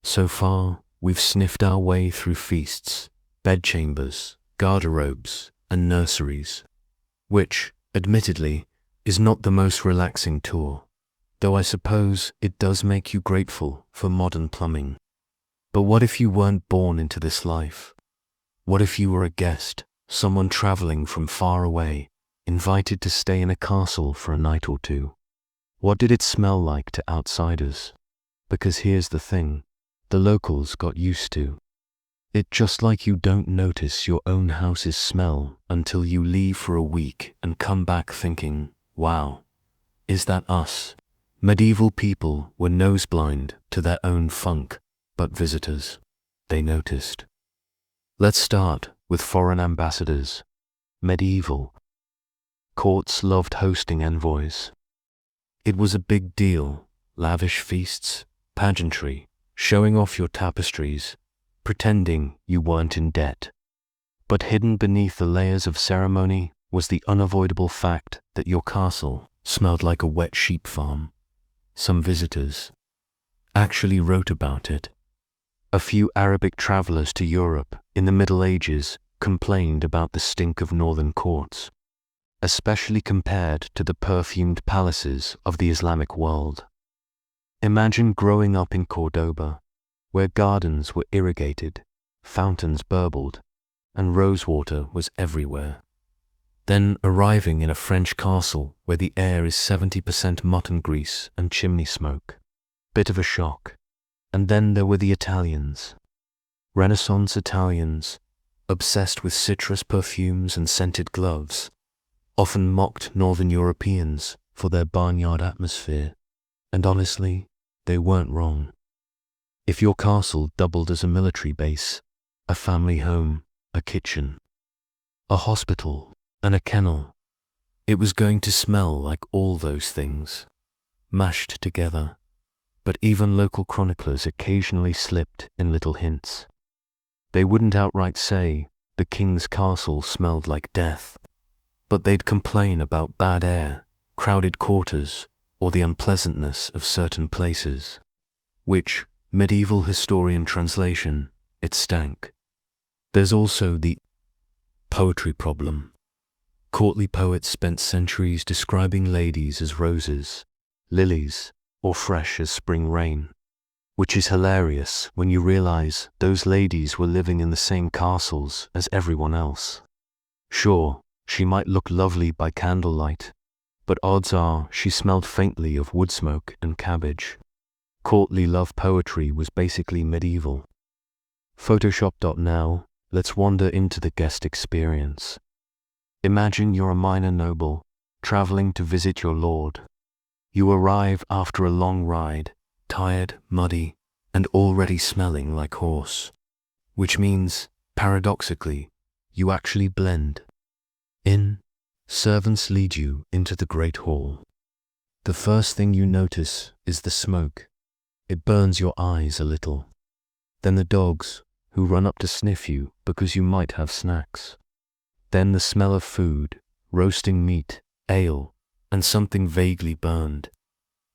So far, we've sniffed our way through feasts, bedchambers, garderobes, and nurseries, which, admittedly, is not the most relaxing tour, though I suppose it does make you grateful for modern plumbing. But what if you weren't born into this life? What if you were a guest, someone traveling from far away, invited to stay in a castle for a night or two? What did it smell like to outsiders? Because here's the thing, the locals got used to it, just like you don't notice your own house's smell until you leave for a week and come back thinking, wow, is that us? Medieval people were noseblind to their own funk, but visitors, they noticed. Let's start with foreign ambassadors. Medieval. Courts loved hosting envoys. It was a big deal, lavish feasts, pageantry, showing off your tapestries, pretending you weren't in debt. But hidden beneath the layers of ceremony was the unavoidable fact that your castle smelled like a wet sheep farm. Some visitors actually wrote about it. A few Arabic travelers to Europe in the Middle Ages complained about the stink of northern courts, especially compared to the perfumed palaces of the Islamic world. Imagine growing up in Cordoba, where gardens were irrigated, fountains burbled, and rosewater was everywhere. Then arriving in a French castle where the air is 70% mutton grease and chimney smoke. Bit of a shock. And then there were the Italians. Renaissance Italians, obsessed with citrus perfumes and scented gloves, often mocked Northern Europeans for their barnyard atmosphere. And honestly, they weren't wrong. If your castle doubled as a military base, a family home, a kitchen, a hospital, and a kennel, it was going to smell like all those things, mashed together. But even local chroniclers occasionally slipped in little hints. They wouldn't outright say the king's castle smelled like death, but they'd complain about bad air, crowded quarters, or the unpleasantness of certain places, which, Medieval historian translation, it stank. There's also the poetry problem. Courtly poets spent centuries describing ladies as roses, lilies, or fresh as spring rain, which is hilarious when you realize those ladies were living in the same castles as everyone else. Sure, she might look lovely by candlelight, but odds are she smelled faintly of wood smoke and cabbage. Courtly love poetry was basically medieval. Photoshop.now, let's wander into the guest experience. Imagine you're a minor noble, traveling to visit your lord. You arrive after a long ride, tired, muddy, and already smelling like horse. Which means, paradoxically, you actually blend in. Servants lead you into the great hall. The first thing you notice is the smoke. It burns your eyes a little. Then the dogs, who run up to sniff you because you might have snacks. Then the smell of food, roasting meat, ale, and something vaguely burned.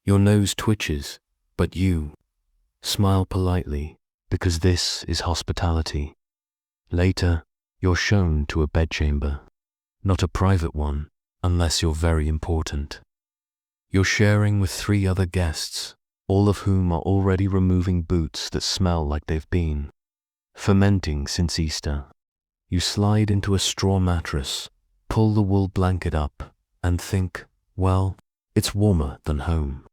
Your nose twitches, but you smile politely, because this is hospitality. Later, you're shown to a bedchamber. Not a private one, unless you're very important. You're sharing with 3 other guests, all of whom are already removing boots that smell like they've been fermenting since Easter. You slide into a straw mattress, pull the wool blanket up, and think, well, it's warmer than home.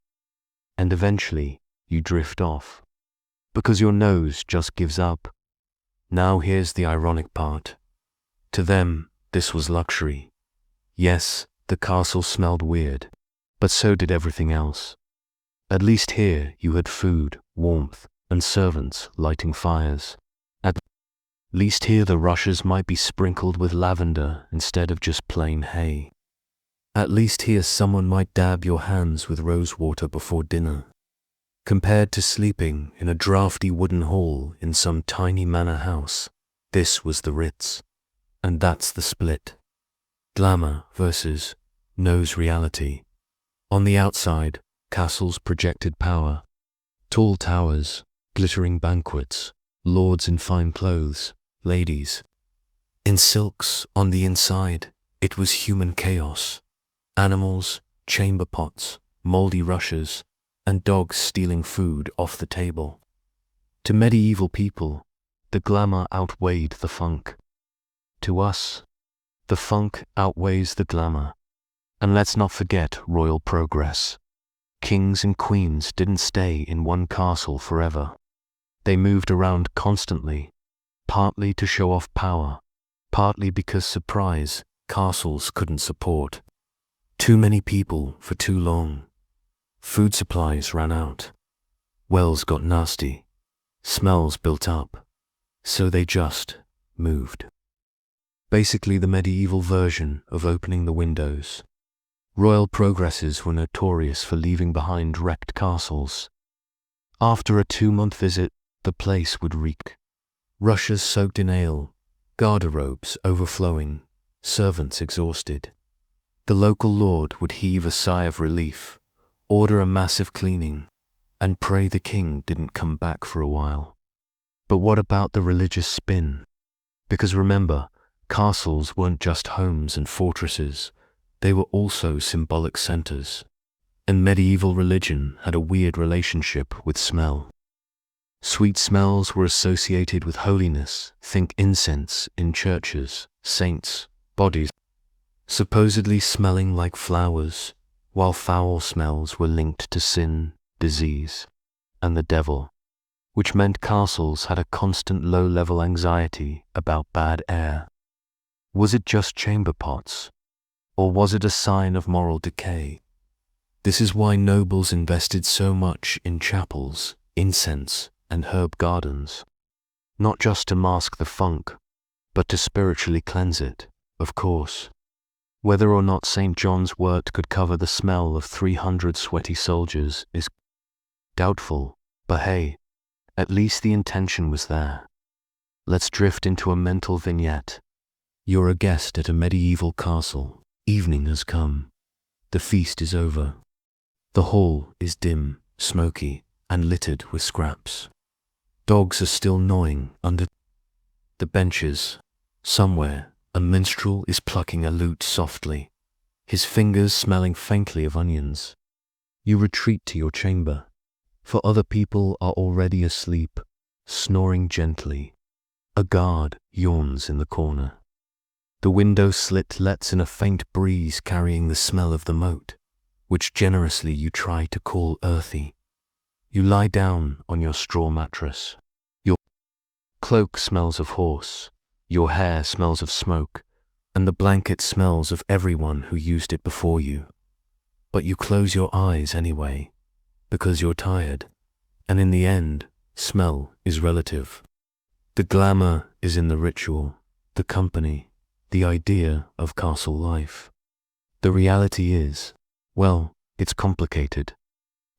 And eventually, you drift off, because your nose just gives up. Now here's the ironic part. To them, this was luxury. Yes, the castle smelled weird, but so did everything else. At least here you had food, warmth, and servants lighting fires. At least here the rushes might be sprinkled with lavender instead of just plain hay. At least here someone might dab your hands with rose water before dinner. Compared to sleeping in a drafty wooden hall in some tiny manor house, this was the Ritz. And that's the split. Glamour versus nose reality. On the outside, castles projected power. Tall towers, glittering banquets, lords in fine clothes, ladies in silks. On the inside, it was human chaos. Animals, chamber pots, moldy rushes, and dogs stealing food off the table. To medieval people, the glamour outweighed the funk. To us, the funk outweighs the glamour. And let's not forget royal progress. Kings and queens didn't stay in one castle forever. They moved around constantly, partly to show off power, partly because surprise castles couldn't support. Too many people for too long. Food supplies ran out. Wells got nasty. Smells built up. So they just moved. Basically the medieval version of opening the windows. Royal progresses were notorious for leaving behind wrecked castles. After a 2-month visit, the place would reek. Rushes soaked in ale, garderobes overflowing, servants exhausted. The local lord would heave a sigh of relief, order a massive cleaning, and pray the king didn't come back for a while. But what about the religious spin? Because remember, castles weren't just homes and fortresses, they were also symbolic centers. And medieval religion had a weird relationship with smell. Sweet smells were associated with holiness, think incense in churches, saints, bodies, supposedly smelling like flowers, while foul smells were linked to sin, disease, and the devil, which meant castles had a constant low-level anxiety about bad air. Was it just chamber pots? Or was it a sign of moral decay? This is why nobles invested so much in chapels, incense, and herb gardens. Not just to mask the funk, but to spiritually cleanse it, of course. Whether or not St. John's wort could cover the smell of 300 sweaty soldiers is doubtful, but hey, at least the intention was there. Let's drift into a mental vignette. You're a guest at a medieval castle. Evening has come. The feast is over. The hall is dim, smoky, and littered with scraps. Dogs are still gnawing under the benches. Somewhere, a minstrel is plucking a lute softly, his fingers smelling faintly of onions. You retreat to your chamber, for other people are already asleep, snoring gently. A guard yawns in the corner. The window slit lets in a faint breeze carrying the smell of the moat, which generously you try to call earthy. You lie down on your straw mattress. Your cloak smells of horse, your hair smells of smoke, and the blanket smells of everyone who used it before you. But you close your eyes anyway, because you're tired, and in the end, smell is relative. The glamour is in the ritual, the company, the idea of castle life. The reality is, well, it's complicated.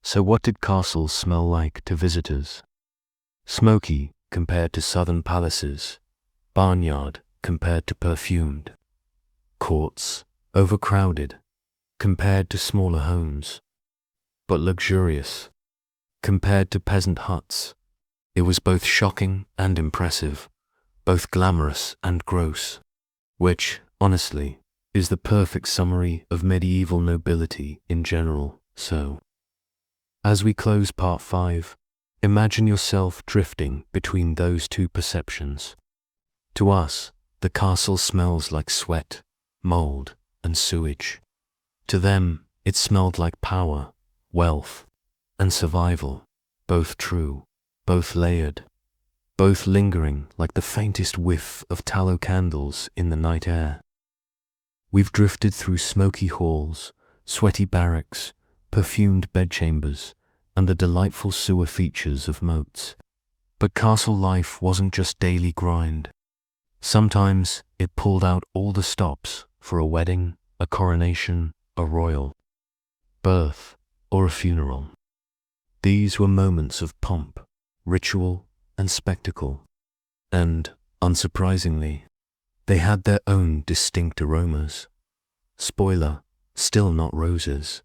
So what did castles smell like to visitors? Smoky compared to southern palaces, barnyard compared to perfumed, courts overcrowded compared to smaller homes, but luxurious compared to peasant huts. It was both shocking and impressive, both glamorous and gross, which, honestly, is the perfect summary of medieval nobility in general. So, as we close part 5, imagine yourself drifting between those two perceptions. To us, the castle smells like sweat, mold, and sewage. To them, it smelled like power, wealth, and survival, both true, both layered, both lingering like the faintest whiff of tallow candles in the night air. We've drifted through smoky halls, sweaty barracks, perfumed bedchambers, and the delightful sewer features of moats. But castle life wasn't just daily grind. Sometimes it pulled out all the stops for a wedding, a coronation, a royal birth, or a funeral. These were moments of pomp, ritual, and spectacle, and, unsurprisingly, they had their own distinct aromas. Spoiler, still not roses.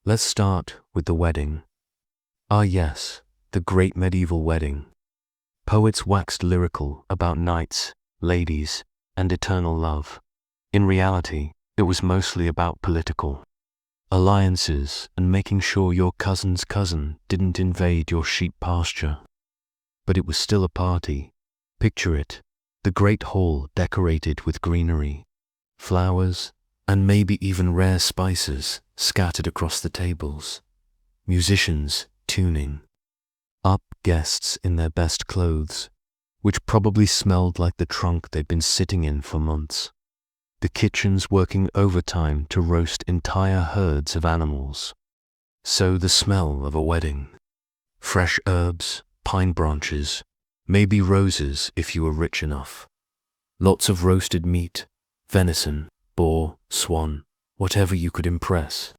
Let's start with the wedding. Ah yes, the great medieval wedding. Poets waxed lyrical about knights, ladies, and eternal love. In reality, it was mostly about political alliances and making sure your cousin's cousin didn't invade your sheep pasture. But it was still a party. Picture it, the great hall decorated with greenery, flowers, and maybe even rare spices scattered across the tables. Musicians tuning up, guests in their best clothes, which probably smelled like the trunk they'd been sitting in for months. The kitchens working overtime to roast entire herds of animals. So the smell of a wedding. Fresh herbs, pine branches, maybe roses if you were rich enough. Lots of roasted meat, venison, boar, swan, whatever you could impress.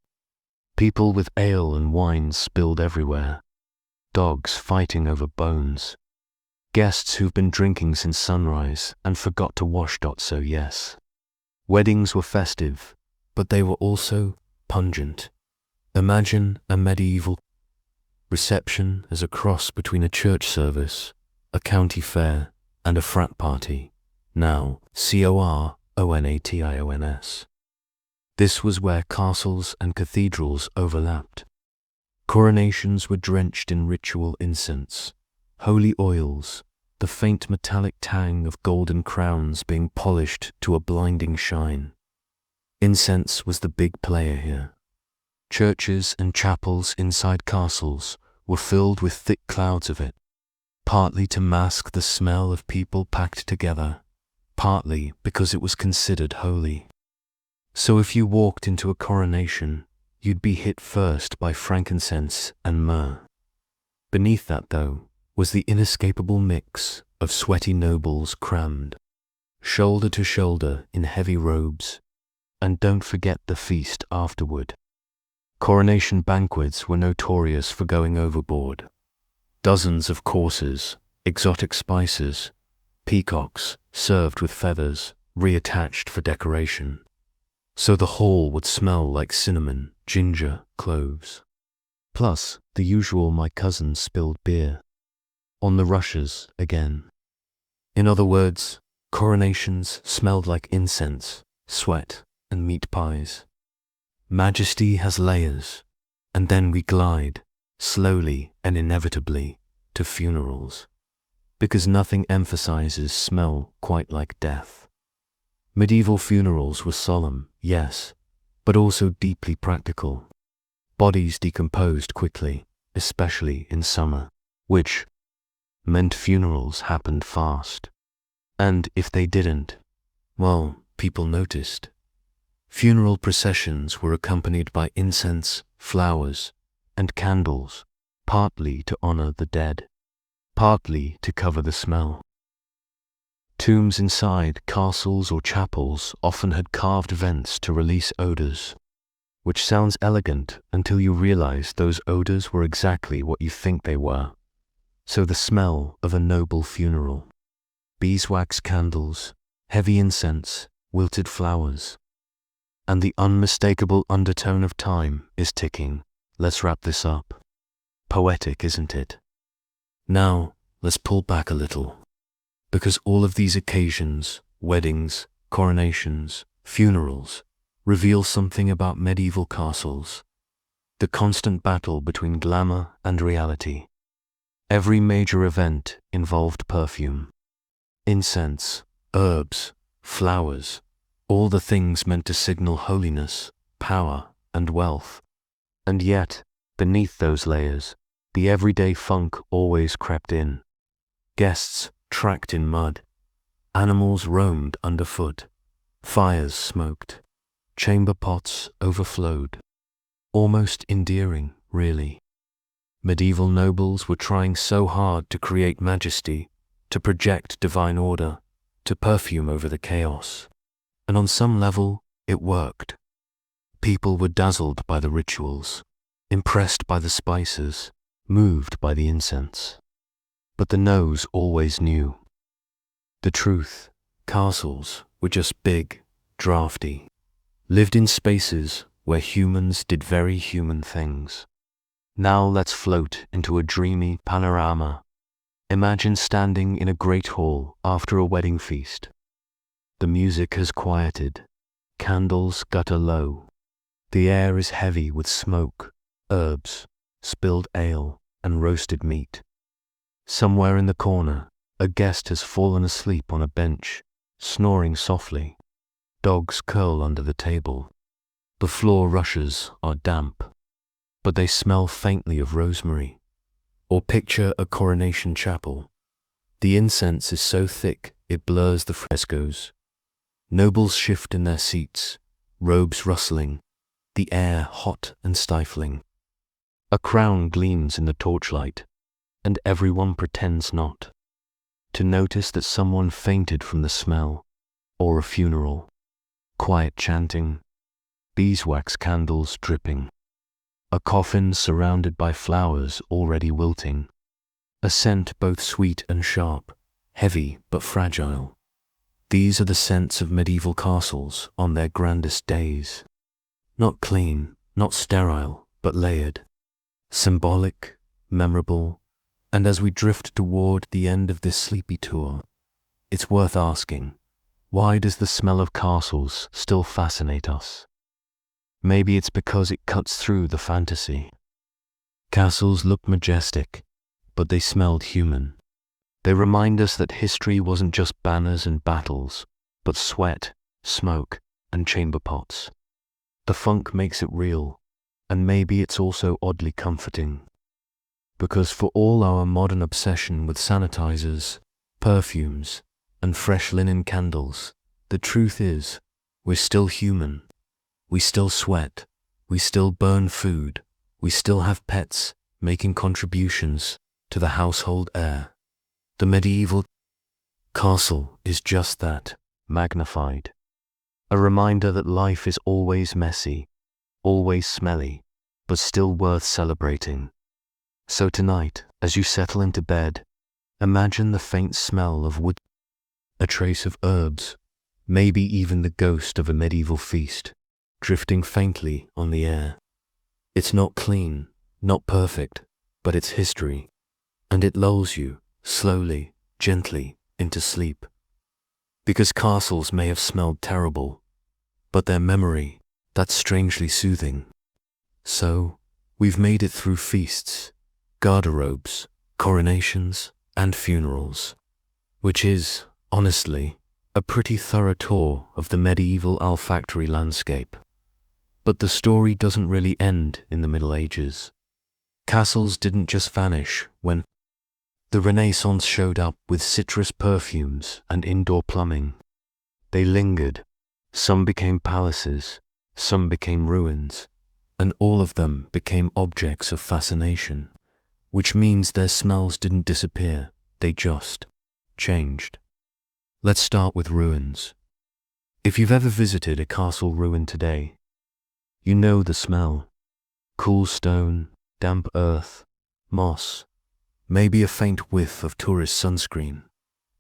People with ale and wine spilled everywhere. Dogs fighting over bones. Guests who've been drinking since sunrise and forgot to wash. So yes. Weddings were festive, but they were also pungent. Imagine a medieval reception as a cross between a church service, a county fair, and a frat party. Now, coronatons. This was where castles and cathedrals overlapped. Coronations were drenched in ritual incense, holy oils, the faint metallic tang of golden crowns being polished to a blinding shine. Incense was the big player here. Churches and chapels inside castles were filled with thick clouds of it, partly to mask the smell of people packed together, partly because it was considered holy. So if you walked into a coronation, you'd be hit first by frankincense and myrrh. Beneath that, though, was the inescapable mix of sweaty nobles crammed, shoulder to shoulder in heavy robes, and don't forget the feast afterward. Coronation banquets were notorious for going overboard. Dozens of courses, exotic spices, peacocks served with feathers, reattached for decoration. So the hall would smell like cinnamon, ginger, cloves. Plus, the usual my cousin spilled beer. on the rushes again. In other words, coronations smelled like incense, sweat, and meat pies. Majesty has layers, and then we glide, slowly and inevitably, to funerals, because nothing emphasizes smell quite like death. Medieval funerals were solemn, yes, but also deeply practical. Bodies decomposed quickly, especially in summer, which meant funerals happened fast. And if they didn't, well, people noticed. Funeral processions were accompanied by incense, flowers, and candles, partly to honor the dead, partly to cover the smell. Tombs inside castles or chapels often had carved vents to release odors, which sounds elegant until you realize those odors were exactly what you think they were. So the smell of a noble funeral. Beeswax candles, heavy incense, wilted flowers. And the unmistakable undertone of time is ticking. Let's wrap this up. Poetic, isn't it? Now, let's pull back a little. Because all of these occasions, weddings, coronations, funerals, reveal something about medieval castles. The constant battle between glamour and reality. Every major event involved perfume. Incense, herbs, flowers, all the things meant to signal holiness, power, and wealth. And yet, beneath those layers, the everyday funk always crept in. Guests tracked in mud. Animals roamed underfoot. Fires smoked. Chamber pots overflowed. Almost endearing, really. Medieval nobles were trying so hard to create majesty, to project divine order, to perfume over the chaos. And on some level, it worked. People were dazzled by the rituals, impressed by the spices, moved by the incense. But the nose always knew. The truth, castles were just big, drafty, lived in spaces where humans did very human things. Now let's float into a dreamy panorama. Imagine standing in a great hall after a wedding feast. The music has quieted. Candles gutter low. The air is heavy with smoke, herbs, spilled ale, and roasted meat. Somewhere in the corner, a guest has fallen asleep on a bench, snoring softly. Dogs curl under the table. The floor rushes are damp, but they smell faintly of rosemary. Or picture a coronation chapel. The incense is so thick it blurs the frescoes. Nobles shift in their seats, robes rustling, the air hot and stifling. A crown gleams in the torchlight, and everyone pretends not to notice that someone fainted from the smell, or a funeral. Quiet chanting, beeswax candles dripping. A coffin surrounded by flowers already wilting. A scent both sweet and sharp, heavy but fragile. These are the scents of medieval castles on their grandest days. Not clean, not sterile, but layered. Symbolic, memorable, and as we drift toward the end of this sleepy tour, it's worth asking, why does the smell of castles still fascinate us? Maybe it's because it cuts through the fantasy. Castles looked majestic, but they smelled human. They remind us that history wasn't just banners and battles, but sweat, smoke, and chamber pots. The funk makes it real, and maybe it's also oddly comforting. Because for all our modern obsession with sanitizers, perfumes, and fresh linen candles, the truth is, we're still human. We still sweat, we still burn food, we still have pets, making contributions to the household air. The medieval castle is just that, magnified. A reminder that life is always messy, always smelly, but still worth celebrating. So tonight, as you settle into bed, imagine the faint smell of wood, a trace of herbs, maybe even the ghost of a medieval feast, drifting faintly on the air. It's not clean, not perfect, but it's history, and it lulls you slowly, gently, into sleep. Because castles may have smelled terrible, but their memory, that's strangely soothing. So, we've made it through feasts, garderobes, coronations, and funerals, which is, honestly, a pretty thorough tour of the medieval olfactory landscape. But the story doesn't really end in the Middle Ages. Castles didn't just vanish when the Renaissance showed up with citrus perfumes and indoor plumbing. They lingered. Some became palaces, some became ruins, and all of them became objects of fascination, which means their smells didn't disappear, they just changed. Let's start with ruins. If you've ever visited a castle ruin today, you know the smell. Cool stone, damp earth, moss, maybe a faint whiff of tourist sunscreen.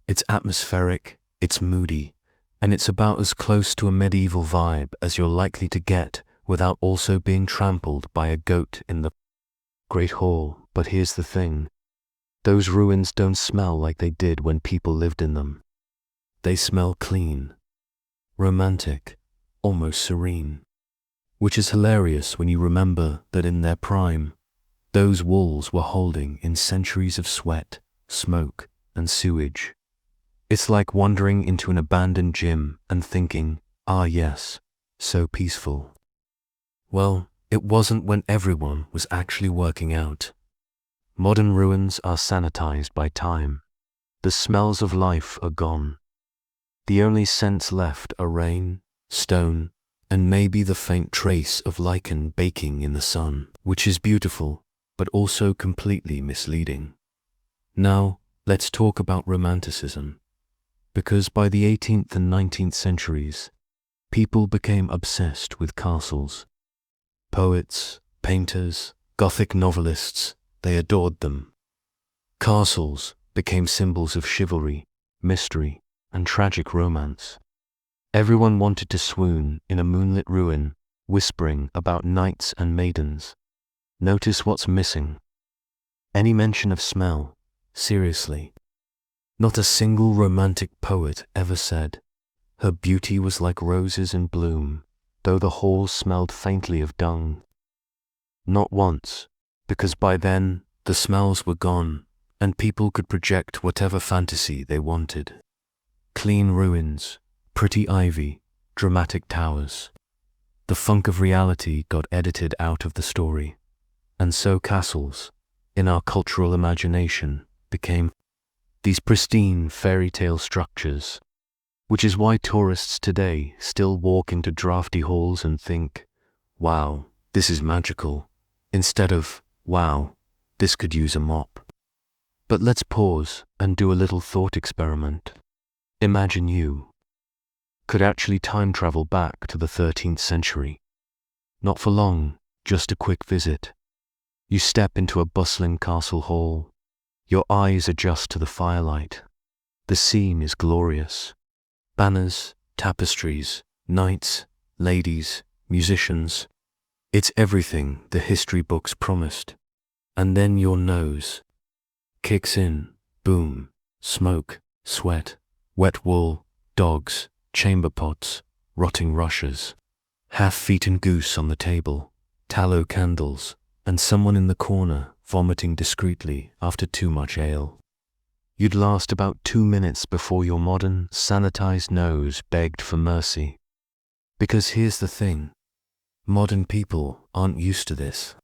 It's atmospheric, it's moody, and it's about as close to a medieval vibe as you're likely to get without also being trampled by a goat in the Great Hall. But here's the thing. Those ruins don't smell like they did when people lived in them. They smell clean, romantic, almost serene. Which is hilarious when you remember that in their prime, those walls were holding in centuries of sweat, smoke, and sewage. It's like wandering into an abandoned gym and thinking, ah yes, so peaceful. Well, it wasn't when everyone was actually working out. Modern ruins are sanitized by time. The smells of life are gone. The only scents left are rain, stone, and maybe the faint trace of lichen baking in the sun, which is beautiful, but also completely misleading. Now, let's talk about Romanticism. Because by the 18th and 19th centuries, people became obsessed with castles. Poets, painters, Gothic novelists, they adored them. Castles became symbols of chivalry, mystery, and tragic romance. Everyone wanted to swoon in a moonlit ruin, whispering about knights and maidens. Notice what's missing. Any mention of smell? Seriously. Not a single romantic poet ever said, her beauty was like roses in bloom, though the halls smelled faintly of dung. Not once, because by then the smells were gone, and people could project whatever fantasy they wanted. Clean ruins, pretty ivy, dramatic towers. The funk of reality got edited out of the story, and so castles, in our cultural imagination, became these pristine fairy tale structures, which is why tourists today still walk into drafty halls and think, wow, this is magical, instead of, wow, this could use a mop. But let's pause and do a little thought experiment. Imagine you could actually time travel back to the 13th century. Not for long, just a quick visit. You step into a bustling castle hall. Your eyes adjust to the firelight. The scene is glorious. Banners, tapestries, knights, ladies, musicians. It's everything the history books promised. And then your nose kicks in. Boom. Smoke, sweat, wet wool, dogs, chamber pots, rotting rushes, half-eaten goose on the table, tallow candles, and someone in the corner vomiting discreetly after too much ale. You'd last about 2 minutes before your modern, sanitized nose begged for mercy. Because here's the thing. Modern people aren't used to this.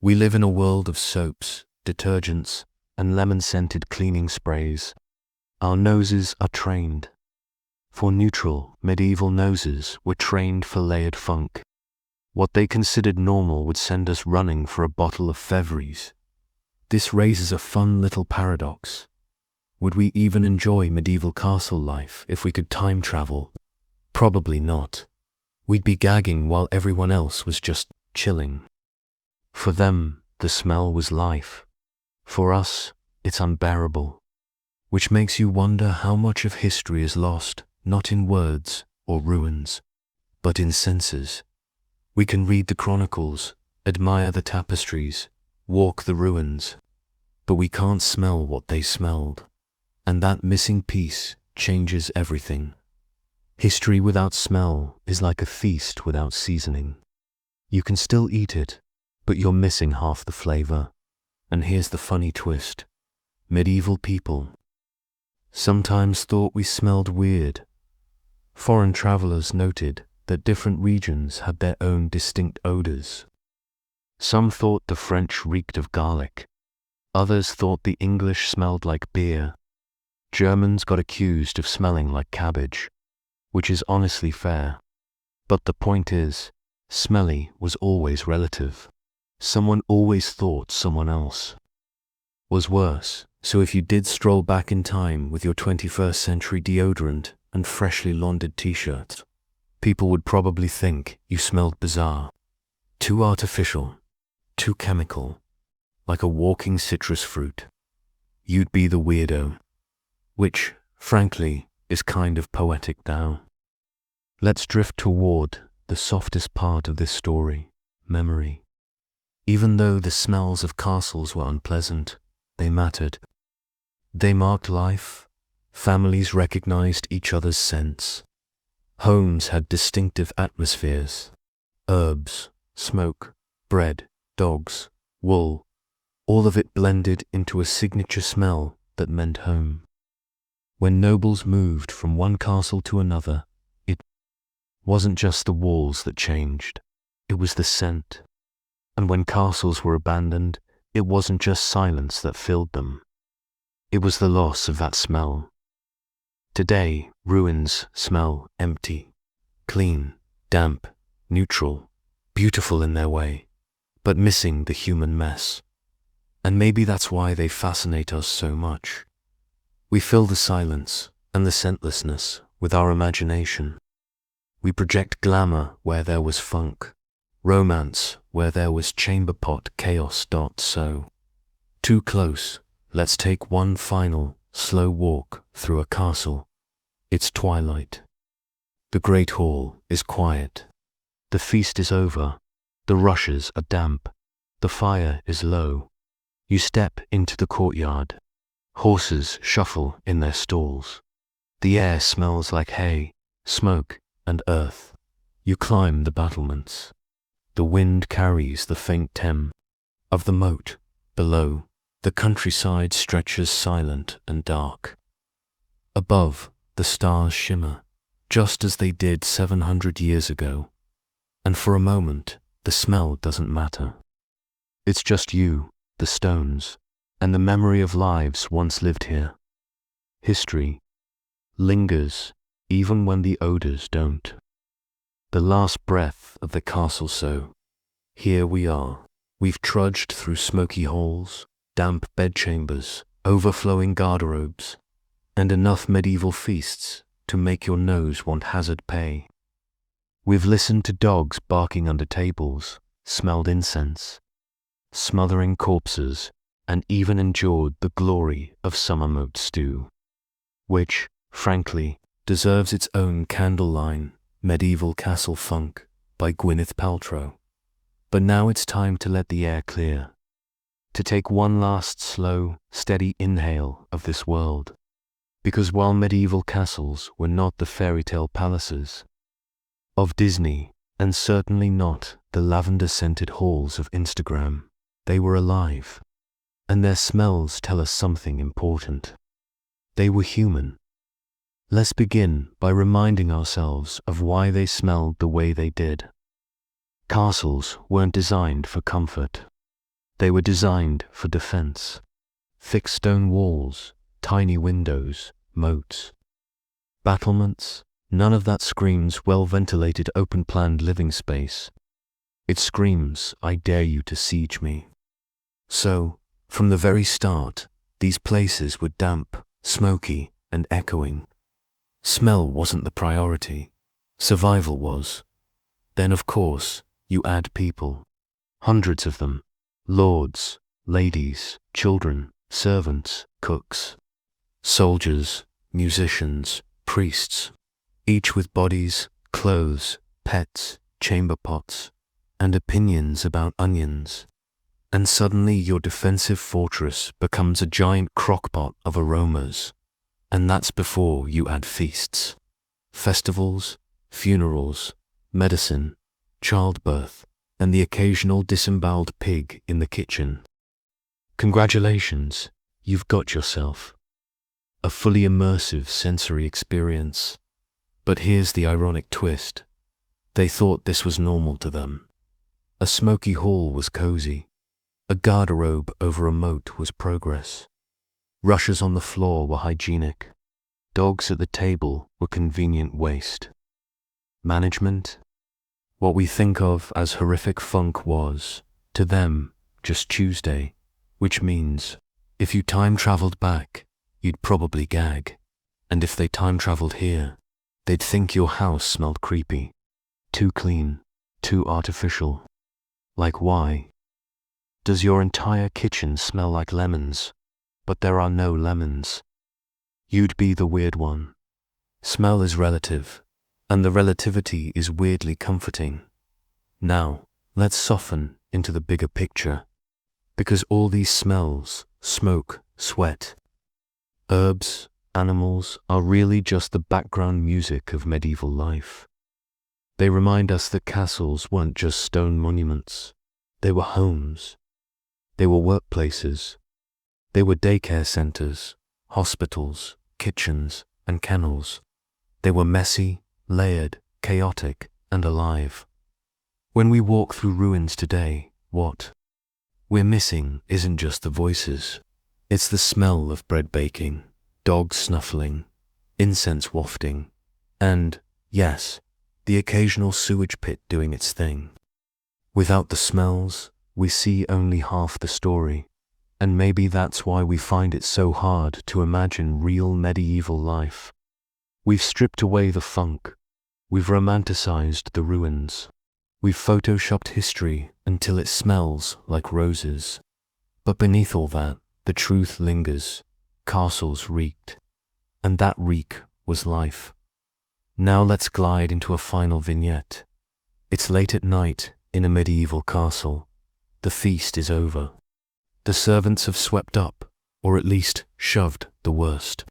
We live in a world of soaps, detergents, and lemon-scented cleaning sprays. Our noses are trained. For neutral, medieval noses were trained for layered funk. What they considered normal would send us running for a bottle of Fevries. This raises a fun little paradox. Would we even enjoy medieval castle life if we could time travel? Probably not. We'd be gagging while everyone else was just chilling. For them, the smell was life. For us, it's unbearable. Which makes you wonder how much of history is lost, not in words or ruins, but in senses. We can read the chronicles, admire the tapestries, walk the ruins, but we can't smell what they smelled. And that missing piece changes everything. History without smell is like a feast without seasoning. You can still eat it, but you're missing half the flavor. And here's the funny twist. Medieval people sometimes thought we smelled weird. Foreign travelers noted that different regions had their own distinct odors. Some thought the French reeked of garlic. Others thought the English smelled like beer. Germans got accused of smelling like cabbage, which is honestly fair. But the point is, smelly was always relative. Someone always thought someone else was worse. So if you did stroll back in time with your 21st century deodorant and freshly laundered t-shirts, people would probably think you smelled bizarre. Too artificial, too chemical, like a walking citrus fruit. You'd be the weirdo, which, frankly, is kind of poetic now. Let's drift toward the softest part of this story, memory. Even though the smells of castles were unpleasant, they mattered. They marked life. Families recognized each other's scents. Homes had distinctive atmospheres. Herbs, smoke, bread, dogs, wool, all of it blended into a signature smell that meant home. When nobles moved from one castle to another, it wasn't just the walls that changed, it was the scent. And when castles were abandoned, it wasn't just silence that filled them. It was the loss of that smell. Today, ruins smell empty, clean, damp, neutral, beautiful in their way, but missing the human mess. And maybe that's why they fascinate us so much. We fill the silence and the scentlessness with our imagination. We project glamour where there was funk, romance where there was chamber pot chaos. So, too close, let's take one final, slow walk through a castle. It's twilight. The great hall is quiet. The feast is over. The rushes are damp. The fire is low. You step into the courtyard. Horses shuffle in their stalls. The air smells like hay, smoke, and earth. You climb the battlements. The wind carries the faint tem of the moat. Below, the countryside stretches silent and dark. Above, the stars shimmer, just as they did 700 years ago. And for a moment, the smell doesn't matter. It's just you, the stones, and the memory of lives once lived here. History lingers even when the odors don't. The last breath of the castle. So, here we are. We've trudged through smoky halls, damp bedchambers, overflowing garderobes, and enough medieval feasts to make your nose want hazard pay. We've listened to dogs barking under tables, smelled incense, smothering corpses, and even endured the glory of summer moat stew, which, frankly, deserves its own candle line, Medieval Castle Funk by Gwyneth Paltrow. But now it's time to let the air clear, to take one last slow, steady inhale of this world. Because while medieval castles were not the fairy tale palaces of Disney, and certainly not the lavender-scented halls of Instagram, they were alive. And their smells tell us something important. They were human. Let's begin by reminding ourselves of why they smelled the way they did. Castles weren't designed for comfort. They were designed for defense. Thick stone walls, tiny windows, moats, battlements, none of that screams well-ventilated open-planned living space. It screams, I dare you to siege me. So, from the very start, these places were damp, smoky, and echoing. Smell wasn't the priority. Survival was. Then, of course, you add people. Hundreds of them. Lords, ladies, children, servants, cooks, soldiers, musicians, priests, each with bodies, clothes, pets, chamber pots, and opinions about onions. and suddenly your defensive fortress becomes a giant crockpot of aromas. And that's before you add feasts, festivals, funerals, medicine, childbirth, and the occasional disemboweled pig in the kitchen. Congratulations, you've got yourself a fully immersive sensory experience. But here's the ironic twist. They thought this was normal to them. A smoky hall was cozy. A garderobe over a moat was progress. Rushes on the floor were hygienic. Dogs at the table were convenient waste. Management? What we think of as horrific funk was, to them, just Tuesday, which means, if you time-traveled back, you'd probably gag. And if they time-traveled here, they'd think your house smelled creepy. Too clean, too artificial. Like why? Does your entire kitchen smell like lemons, but there are no lemons? You'd be the weird one. Smell is relative, and the relativity is weirdly comforting. Now, let's soften into the bigger picture, because all these smells, smoke, sweat, herbs, animals, are really just the background music of medieval life. They remind us that castles weren't just stone monuments. They were homes. They were workplaces. They were daycare centers, hospitals, kitchens, and kennels. They were messy, layered, chaotic, and alive. When we walk through ruins today, what we're missing isn't just the voices. It's the smell of bread baking, dogs snuffling, incense wafting, and, yes, the occasional sewage pit doing its thing. Without the smells, we see only half the story, and maybe that's why we find it so hard to imagine real medieval life. We've stripped away the funk. We've romanticized the ruins. We've photoshopped history until it smells like roses. But beneath all that, the truth lingers. Castles reeked. And that reek was life. Now let's glide into a final vignette. It's late at night in a medieval castle. The feast is over. The servants have swept up, or at least shoved the worst.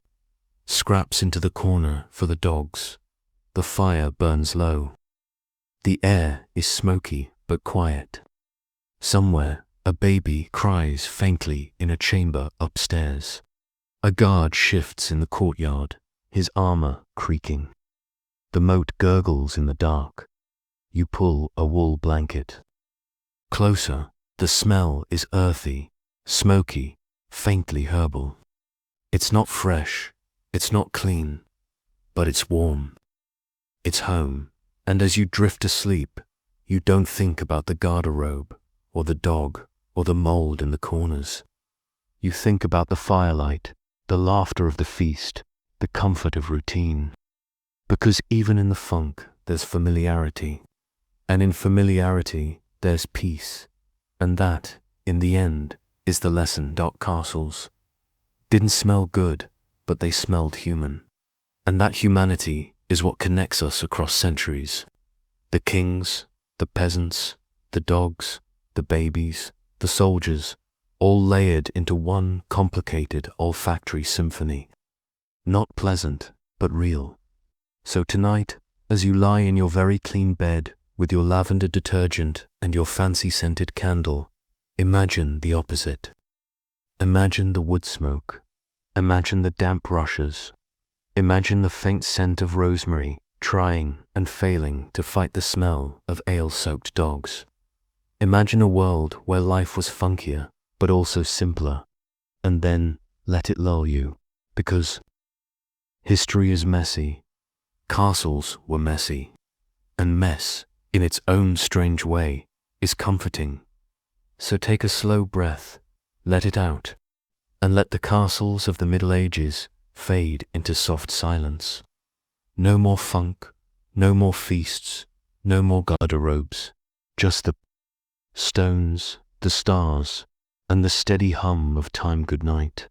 Scraps into the corner for the dogs. The fire burns low. The air is smoky but quiet. Somewhere, a baby cries faintly in a chamber upstairs. A guard shifts in the courtyard, his armor creaking. The moat gurgles in the dark. You pull a wool blanket. Closer, the smell is earthy, smoky, faintly herbal. It's not fresh, it's not clean, but it's warm. It's home, and as you drift asleep, you don't think about the garderobe, or the dog, or the mold in the corners. You think about the firelight, the laughter of the feast, the comfort of routine. Because even in the funk, there's familiarity. And in familiarity, there's peace. And that, in the end, is the lesson. Castles didn't smell good, but they smelled human. And that humanity is what connects us across centuries. The kings, the peasants, the dogs, the babies, the soldiers, all layered into one complicated olfactory symphony. Not pleasant, but real. So tonight, as you lie in your very clean bed with your lavender detergent and your fancy scented candle, imagine the opposite. Imagine the wood smoke. Imagine the damp rushes. Imagine the faint scent of rosemary trying and failing to fight the smell of ale-soaked dogs. Imagine a world where life was funkier, but also simpler. And then let it lull you, because history is messy. Castles were messy. And mess, in its own strange way, is comforting. So take a slow breath, let it out, and let the castles of the Middle Ages fade into soft silence. No more funk, no more feasts, no more garderobes, just the stones, the stars, and the steady hum of time goodnight.